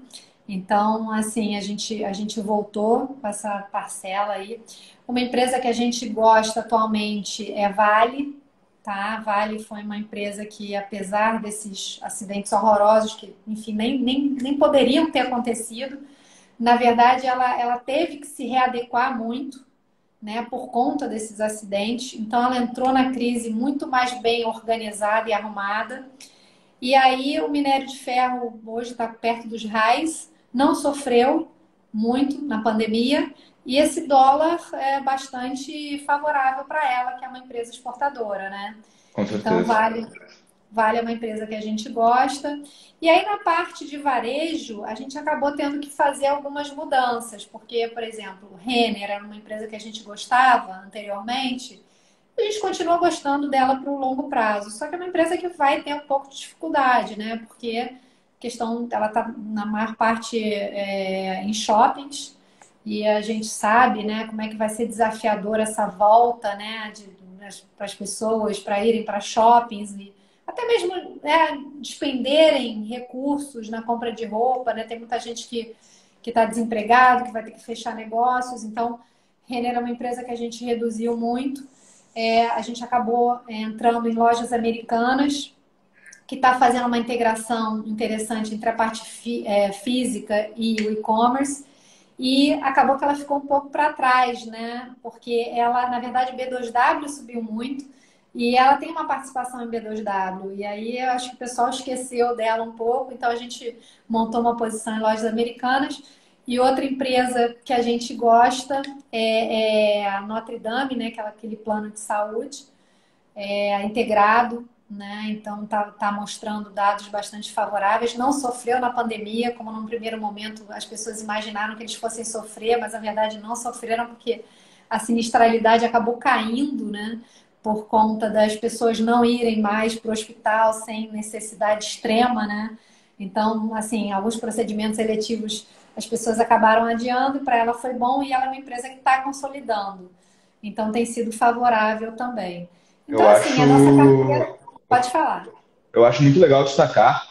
Então, assim, a gente voltou com essa parcela aí. Uma empresa que a gente gosta atualmente é Vale, tá? Vale foi uma empresa que, apesar desses acidentes horrorosos, que, enfim, nem poderiam ter acontecido, na verdade, ela teve que se readequar muito, né, por conta desses acidentes. Então, ela entrou na crise muito mais bem organizada e arrumada. E aí, o minério de ferro hoje está perto dos reais, não sofreu muito na pandemia. E esse dólar é bastante favorável para ela, que é uma empresa exportadora, né? Com Então, certeza. Vale é uma empresa que a gente gosta. E aí, na parte de varejo, a gente acabou tendo que fazer algumas mudanças, porque, por exemplo, Renner era uma empresa que a gente gostava anteriormente, a gente continua gostando dela para o longo prazo. Só que é uma empresa que vai ter um pouco de dificuldade, né? Porque ela está na maior parte em shoppings e a gente sabe, né, como é que vai ser desafiador essa volta, né, para as pessoas para irem para shoppings e até mesmo, né, despenderem recursos na compra de roupa, né? Tem muita gente que está desempregado, que vai ter que fechar negócios. Então, Renner é uma empresa que a gente reduziu muito. A gente acabou entrando em lojas americanas, que está fazendo uma integração interessante entre a parte física e o e-commerce. E acabou que ela ficou um pouco para trás, né? Porque ela, na verdade, B2W subiu muito e ela tem uma participação em B2W. E aí eu acho que o pessoal esqueceu dela um pouco, então a gente montou uma posição em lojas americanas. E outra empresa que a gente gosta é a Notre Dame, né? Aquele plano de saúde integrado, né? Então tá mostrando dados bastante favoráveis. Não sofreu na pandemia, como num primeiro momento as pessoas imaginaram que eles fossem sofrer, mas na verdade não sofreram porque a sinistralidade acabou caindo, né? Por conta das pessoas não irem mais para o hospital sem necessidade extrema, né? Então, assim, alguns procedimentos eletivos as pessoas acabaram adiando e para ela foi bom e ela é uma empresa que está consolidando. Então, tem sido favorável também. Então, Eu assim, acho, a nossa carteira. Pode falar. eu acho muito legal destacar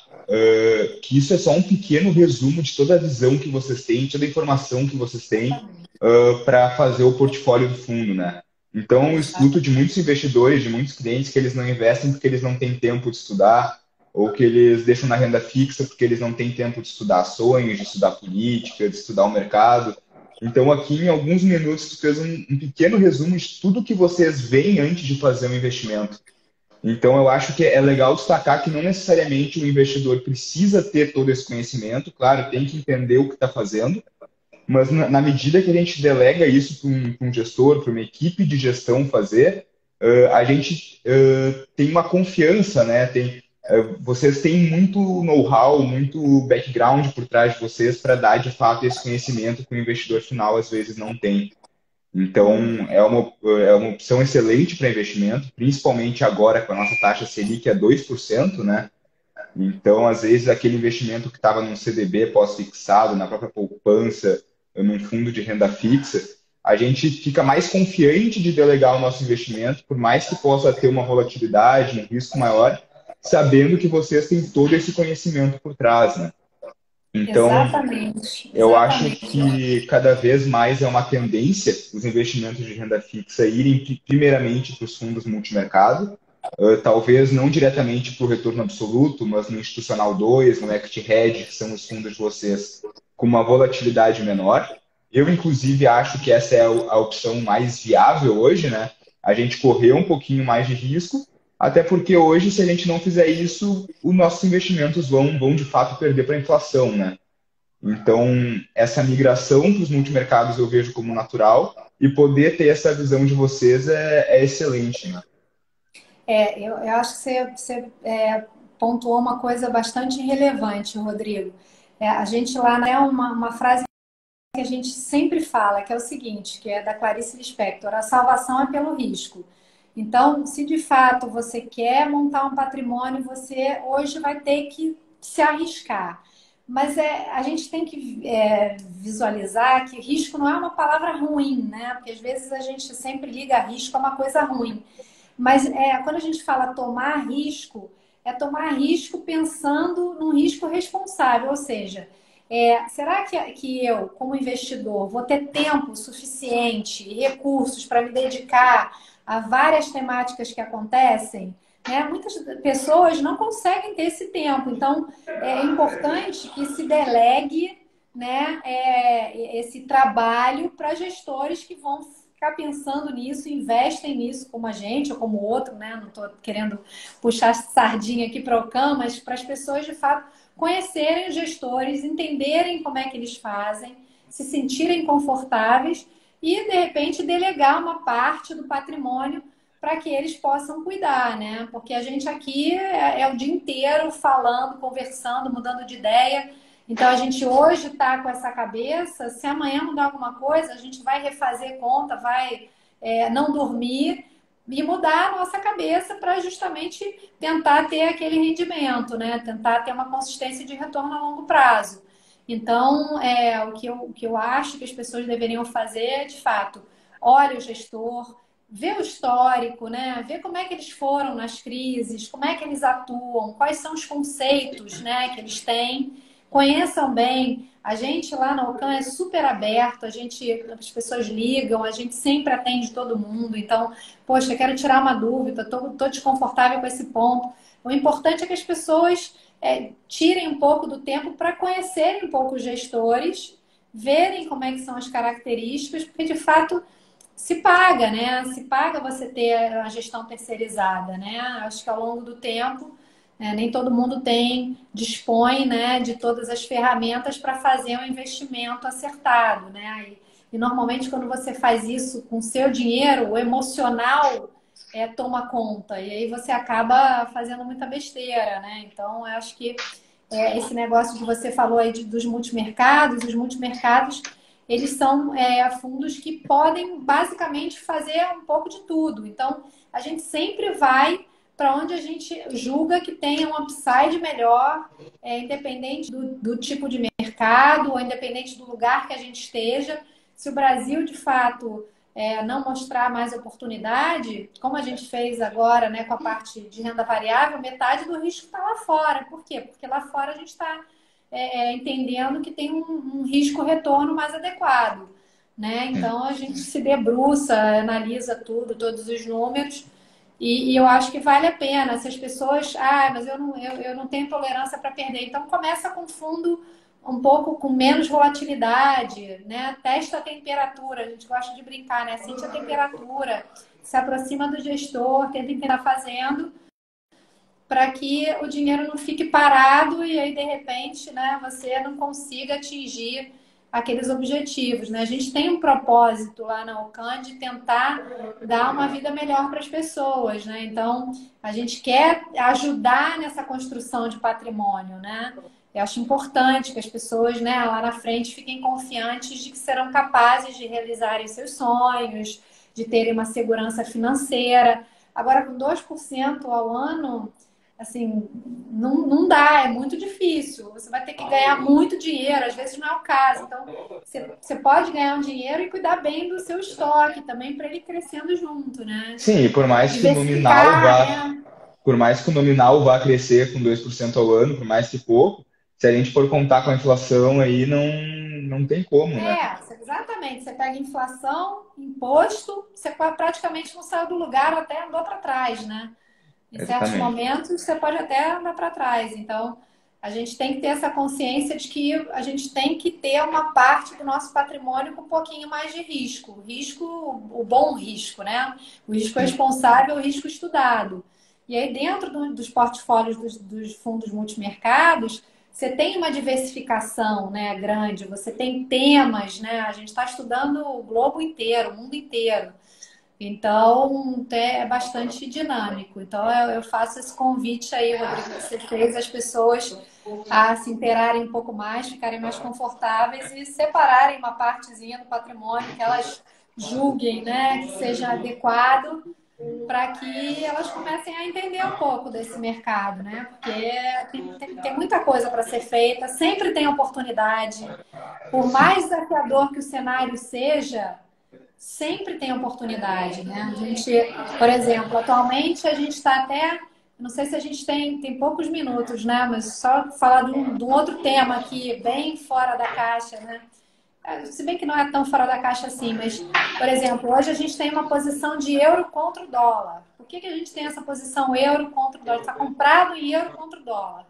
que isso é só um pequeno resumo de toda a visão que vocês têm, toda a informação que vocês têm para fazer o portfólio do fundo, né? Então, eu escuto Exato. de muitos investidores, de muitos clientes, que eles não investem porque eles não têm tempo de estudar, ou que eles deixam na renda fixa porque eles não têm tempo de estudar ações, de estudar política, de estudar o mercado. Então, aqui em alguns minutos, tu fez um pequeno resumo de tudo que vocês veem antes de fazer um investimento. Então, eu acho que é legal destacar que não necessariamente o investidor precisa ter todo esse conhecimento, claro, tem que entender o que está fazendo, mas na medida que a gente delega isso para um gestor, para uma equipe de gestão fazer, a gente tem uma confiança, né? Vocês têm muito know-how, muito background por trás de vocês para dar de fato esse conhecimento que o investidor final às vezes não tem. Então, é uma opção excelente para investimento, principalmente agora com a nossa taxa Selic a 2%, né? Então, às vezes, aquele investimento que estava num CDB pós-fixado, na própria poupança, num fundo de renda fixa, a gente fica mais confiante de delegar o nosso investimento, por mais que possa ter uma volatilidade, um risco maior, sabendo que vocês têm todo esse conhecimento por trás, né? Então, Exatamente, eu acho exatamente. que cada vez mais é uma tendência os investimentos de renda fixa irem primeiramente para os fundos multimercado, talvez não diretamente para o retorno absoluto, mas no institucional 2, no equity hedge, que são os fundos de vocês com uma volatilidade menor. Eu, inclusive, acho que essa é a opção mais viável hoje, né? A gente correr um pouquinho mais de risco, até porque hoje, se a gente não fizer isso, os nossos investimentos vão de fato perder para a inflação, né? Então, essa migração para os multimercados eu vejo como natural e poder ter essa visão de vocês é excelente, né? Eu acho que você pontuou uma coisa bastante relevante, Rodrigo. A gente lá, né, uma frase que a gente sempre fala, que é o seguinte, que é da Clarice Lispector: a salvação é pelo risco. Então, se de fato você quer montar um patrimônio, você hoje vai ter que se arriscar. Mas a gente tem que visualizar que risco não é uma palavra ruim, né? Porque às vezes a gente sempre liga risco a uma coisa ruim. Mas quando a gente fala tomar risco, é tomar risco pensando num risco responsável, ou seja, será que eu, como investidor, vou ter tempo suficiente e recursos para me dedicar a várias temáticas que acontecem? Né? Muitas pessoas não conseguem ter esse tempo, então é importante que se delegue, né, esse trabalho para gestores que vão ficar pensando nisso, investem nisso, como a gente ou como outro, né? Não estou querendo puxar sardinha aqui para o cão, mas para as pessoas de fato conhecerem os gestores, entenderem como é que eles fazem, se sentirem confortáveis e, de repente, delegar uma parte do patrimônio para que eles possam cuidar, né? Porque a gente aqui é o dia inteiro falando, conversando, mudando de ideia. Então a gente hoje está com essa cabeça, se amanhã mudar alguma coisa, a gente vai refazer conta, vai não dormir e mudar a nossa cabeça para justamente tentar ter aquele rendimento, né? Tentar ter uma consistência de retorno a longo prazo. Então, o que eu acho que as pessoas deveriam fazer é, de fato, olha o gestor, vê o histórico, né? Vê como é que eles foram nas crises, como é que eles atuam, quais são os conceitos, né, que eles têm. Conheçam bem. A gente lá na Ocam é super aberto, as pessoas ligam, a gente sempre atende todo mundo. Então, poxa, quero tirar uma dúvida, tô desconfortável com esse ponto. O importante é que as pessoas tirem um pouco do tempo para conhecerem um pouco os gestores, verem como é que são as características, porque de fato se paga, né? Se paga você ter a gestão terceirizada, né? Acho que ao longo do tempo, nem todo mundo dispõe, né, de todas as ferramentas para fazer um investimento acertado, né? E normalmente quando você faz isso com seu dinheiro, o emocional toma conta e aí você acaba fazendo muita besteira, né? Então, eu acho que esse negócio que você falou aí dos multimercados, os multimercados, eles são fundos que podem basicamente fazer um pouco de tudo. Então, a gente sempre vai para onde a gente julga que tenha um upside melhor, independente do tipo de mercado, ou independente do lugar que a gente esteja. Se o Brasil, de fato, não mostrar mais oportunidade, como a gente fez agora, né, com a parte de renda variável, metade do risco está lá fora. Por quê? Porque lá fora a gente está entendendo que tem um risco-retorno mais adequado, né? Então a gente se debruça, analisa tudo, todos os números, e eu acho que vale a pena. Se as pessoas, mas eu não tenho tolerância para perder, então começa com fundo um pouco com menos volatilidade, né? Testa a temperatura, a gente gosta de brincar, né? Sente a temperatura, se aproxima do gestor, tenta entender o que está fazendo, para que o dinheiro não fique parado e aí, de repente, né, você não consiga atingir aqueles objetivos, né? A gente tem um propósito lá na Ocam de tentar dar uma vida melhor para as pessoas, né? Então, a gente quer ajudar nessa construção de patrimônio, né? Eu acho importante que as pessoas, né, lá na frente fiquem confiantes de que serão capazes de realizarem seus sonhos, de terem uma segurança financeira. Agora, com 2% ao ano, assim, não dá, é muito difícil. Você vai ter que ganhar muito dinheiro, às vezes não é o caso. Então, você pode ganhar um dinheiro e cuidar bem do seu estoque também para ele ir crescendo junto, né? Sim, e Diversificar, né? por mais que o nominal vá crescer com 2% ao ano, por mais que pouco, se a gente for contar com a inflação aí, não tem como, né? Exatamente. Você pega inflação, imposto, você praticamente não saiu do lugar, até andou para trás, né? Em certos Exatamente. momentos, você pode até andar para trás. Então, a gente tem que ter essa consciência de que a gente tem que ter uma parte do nosso patrimônio com um pouquinho mais de risco. O risco, o bom risco, né? O risco Sim. responsável, o risco estudado. E aí, dentro dos portfólios dos fundos multimercados, você tem uma diversificação, né, grande. Você tem temas, né? A gente está estudando o globo inteiro, o mundo inteiro. Então, é bastante dinâmico. Então, eu faço esse convite aí, Rodrigo, que você fez, as pessoas a se inteirarem um pouco mais, ficarem mais confortáveis e separarem uma partezinha do patrimônio que elas julguem, né, que seja adequado para que elas comecem a entender um pouco desse mercado, né? Porque tem muita coisa para ser feita, sempre tem oportunidade. Por mais desafiador que o cenário seja, sempre tem oportunidade, né? A gente, por exemplo, atualmente a gente está até, não sei se a gente tem poucos minutos, né? Mas só falar de um outro tema aqui, bem fora da caixa, né? Se bem que não é tão fora da caixa assim, mas, por exemplo, hoje a gente tem uma posição de euro contra o dólar. Por que a gente tem essa posição euro contra o dólar? Está comprado em euro contra o dólar.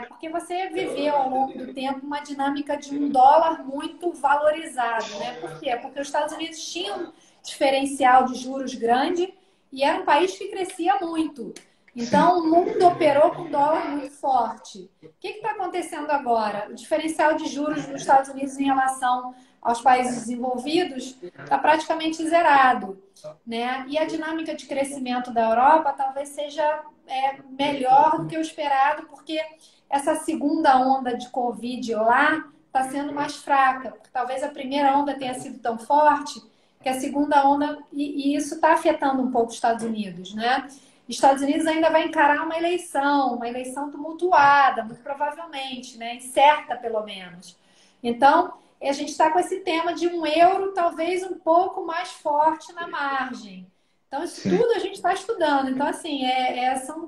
Porque você viveu ao longo do tempo uma dinâmica de um dólar muito valorizado, né? Por quê? Porque os Estados Unidos tinham um diferencial de juros grande e era um país que crescia muito. Então, o mundo operou com dólar muito forte. O que está acontecendo agora? O diferencial de juros dos Estados Unidos em relação aos países desenvolvidos está praticamente zerado, né? E a dinâmica de crescimento da Europa talvez seja melhor do que o esperado, porque essa segunda onda de Covid lá está sendo mais fraca. Porque talvez a primeira onda tenha sido tão forte que a segunda onda, e isso está afetando um pouco os Estados Unidos, né? Estados Unidos ainda vai encarar uma eleição tumultuada, muito provavelmente, né? Incerta, pelo menos. Então, a gente está com esse tema de um euro talvez um pouco mais forte na margem. Então, isso Sim. tudo a gente está estudando. Então, assim,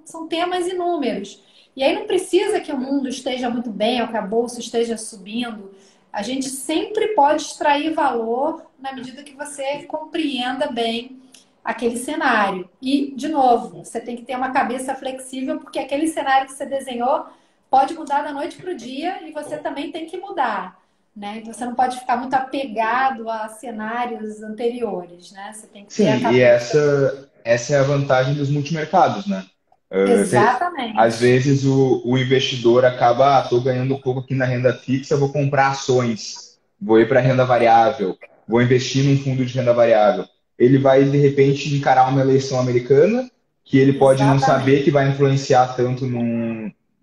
são temas inúmeros. E aí não precisa que o mundo esteja muito bem ou que a bolsa esteja subindo. A gente sempre pode extrair valor na medida que você compreenda bem aquele cenário. E, de novo, você tem que ter uma cabeça flexível, porque aquele cenário que você desenhou pode mudar da noite para o dia e você também tem que mudar, né? Então, você não pode ficar muito apegado a cenários anteriores, né? Você tem que ter Sim, a e cabeça... essa é a vantagem dos multimercados, né? Às Exatamente. vezes o investidor acaba, estou ganhando um pouco aqui na renda fixa, vou comprar ações, vou ir para a renda variável, vou investir num fundo de renda variável. Ele vai, de repente, encarar uma eleição americana, que ele pode não saber Exatamente. que vai influenciar tanto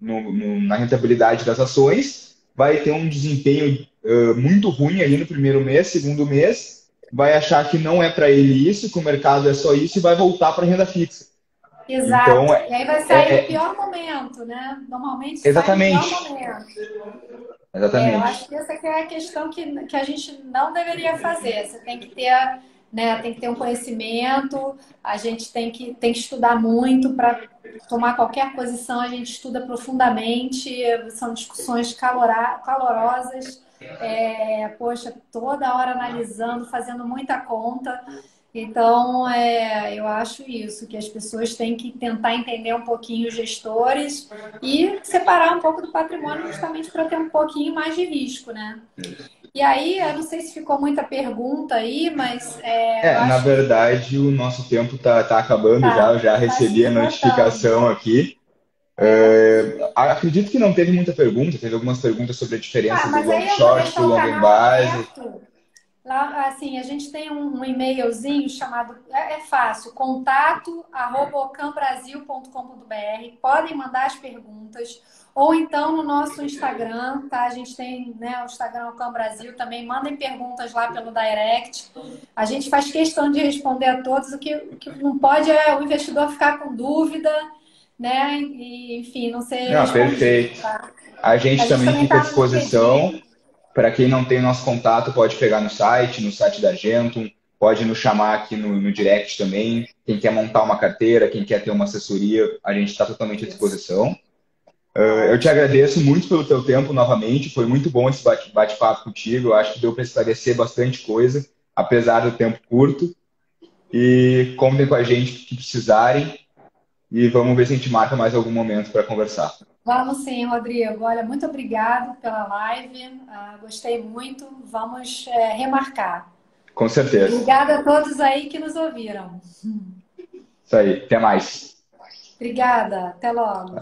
na rentabilidade das ações, vai ter um desempenho muito ruim ali no primeiro mês, segundo mês, vai achar que não é para ele isso, que o mercado é só isso e vai voltar para a renda fixa. Então, Exato. E aí vai sair no pior momento, né? Normalmente sai no pior exatamente, momento. Eu acho exatamente. que essa que é a questão que a gente não deveria fazer. Você tem que ter, né, tem que ter um conhecimento, a gente tem que estudar muito para tomar qualquer posição, a gente estuda profundamente, são discussões calorosas, poxa, toda hora analisando, fazendo muita conta. Então, eu acho isso, que as pessoas têm que tentar entender um pouquinho os gestores e separar um pouco do patrimônio justamente para ter um pouquinho mais de risco, né? E aí, eu não sei se ficou muita pergunta aí, mas eu Na acho que verdade, o nosso tempo tá acabando já, eu já tá se recebi a esgotando. notificação aqui. Acredito que não teve muita pergunta, teve algumas perguntas sobre a diferença do Mas long aí eu vou short, do deixar o long em canal base. aberto. Lá, assim, a gente tem um e-mailzinho chamado, é fácil, contato@ocambrasil.com.br. Podem mandar as perguntas. Ou então no nosso Instagram, tá? A gente tem, né, o Instagram Ocam Brasil também. Mandem perguntas lá pelo direct. A gente faz questão de responder a todos. O que não pode é o investidor ficar com dúvida, né? E, enfim, não ser Não, respondido, perfeito. tá? A A gente gente também também fica à está no disposição. LinkedIn. Para quem não tem nosso contato, pode pegar no site da Argentum, pode nos chamar aqui no direct também. Quem quer montar uma carteira, quem quer ter uma assessoria, a gente está totalmente à Isso. disposição. Eu te Ótimo. agradeço muito pelo teu tempo novamente. Foi muito bom esse bate-papo contigo. Eu acho que deu para esclarecer bastante coisa, apesar do tempo curto. E contem com a gente que precisarem. E vamos ver se a gente marca mais algum momento para conversar. Vamos sim, Rodrigo. Olha, muito obrigado pela live. Gostei muito. Vamos, remarcar. Com E certeza. obrigada a todos aí que nos ouviram. Isso aí. Até mais. Obrigada. Até logo.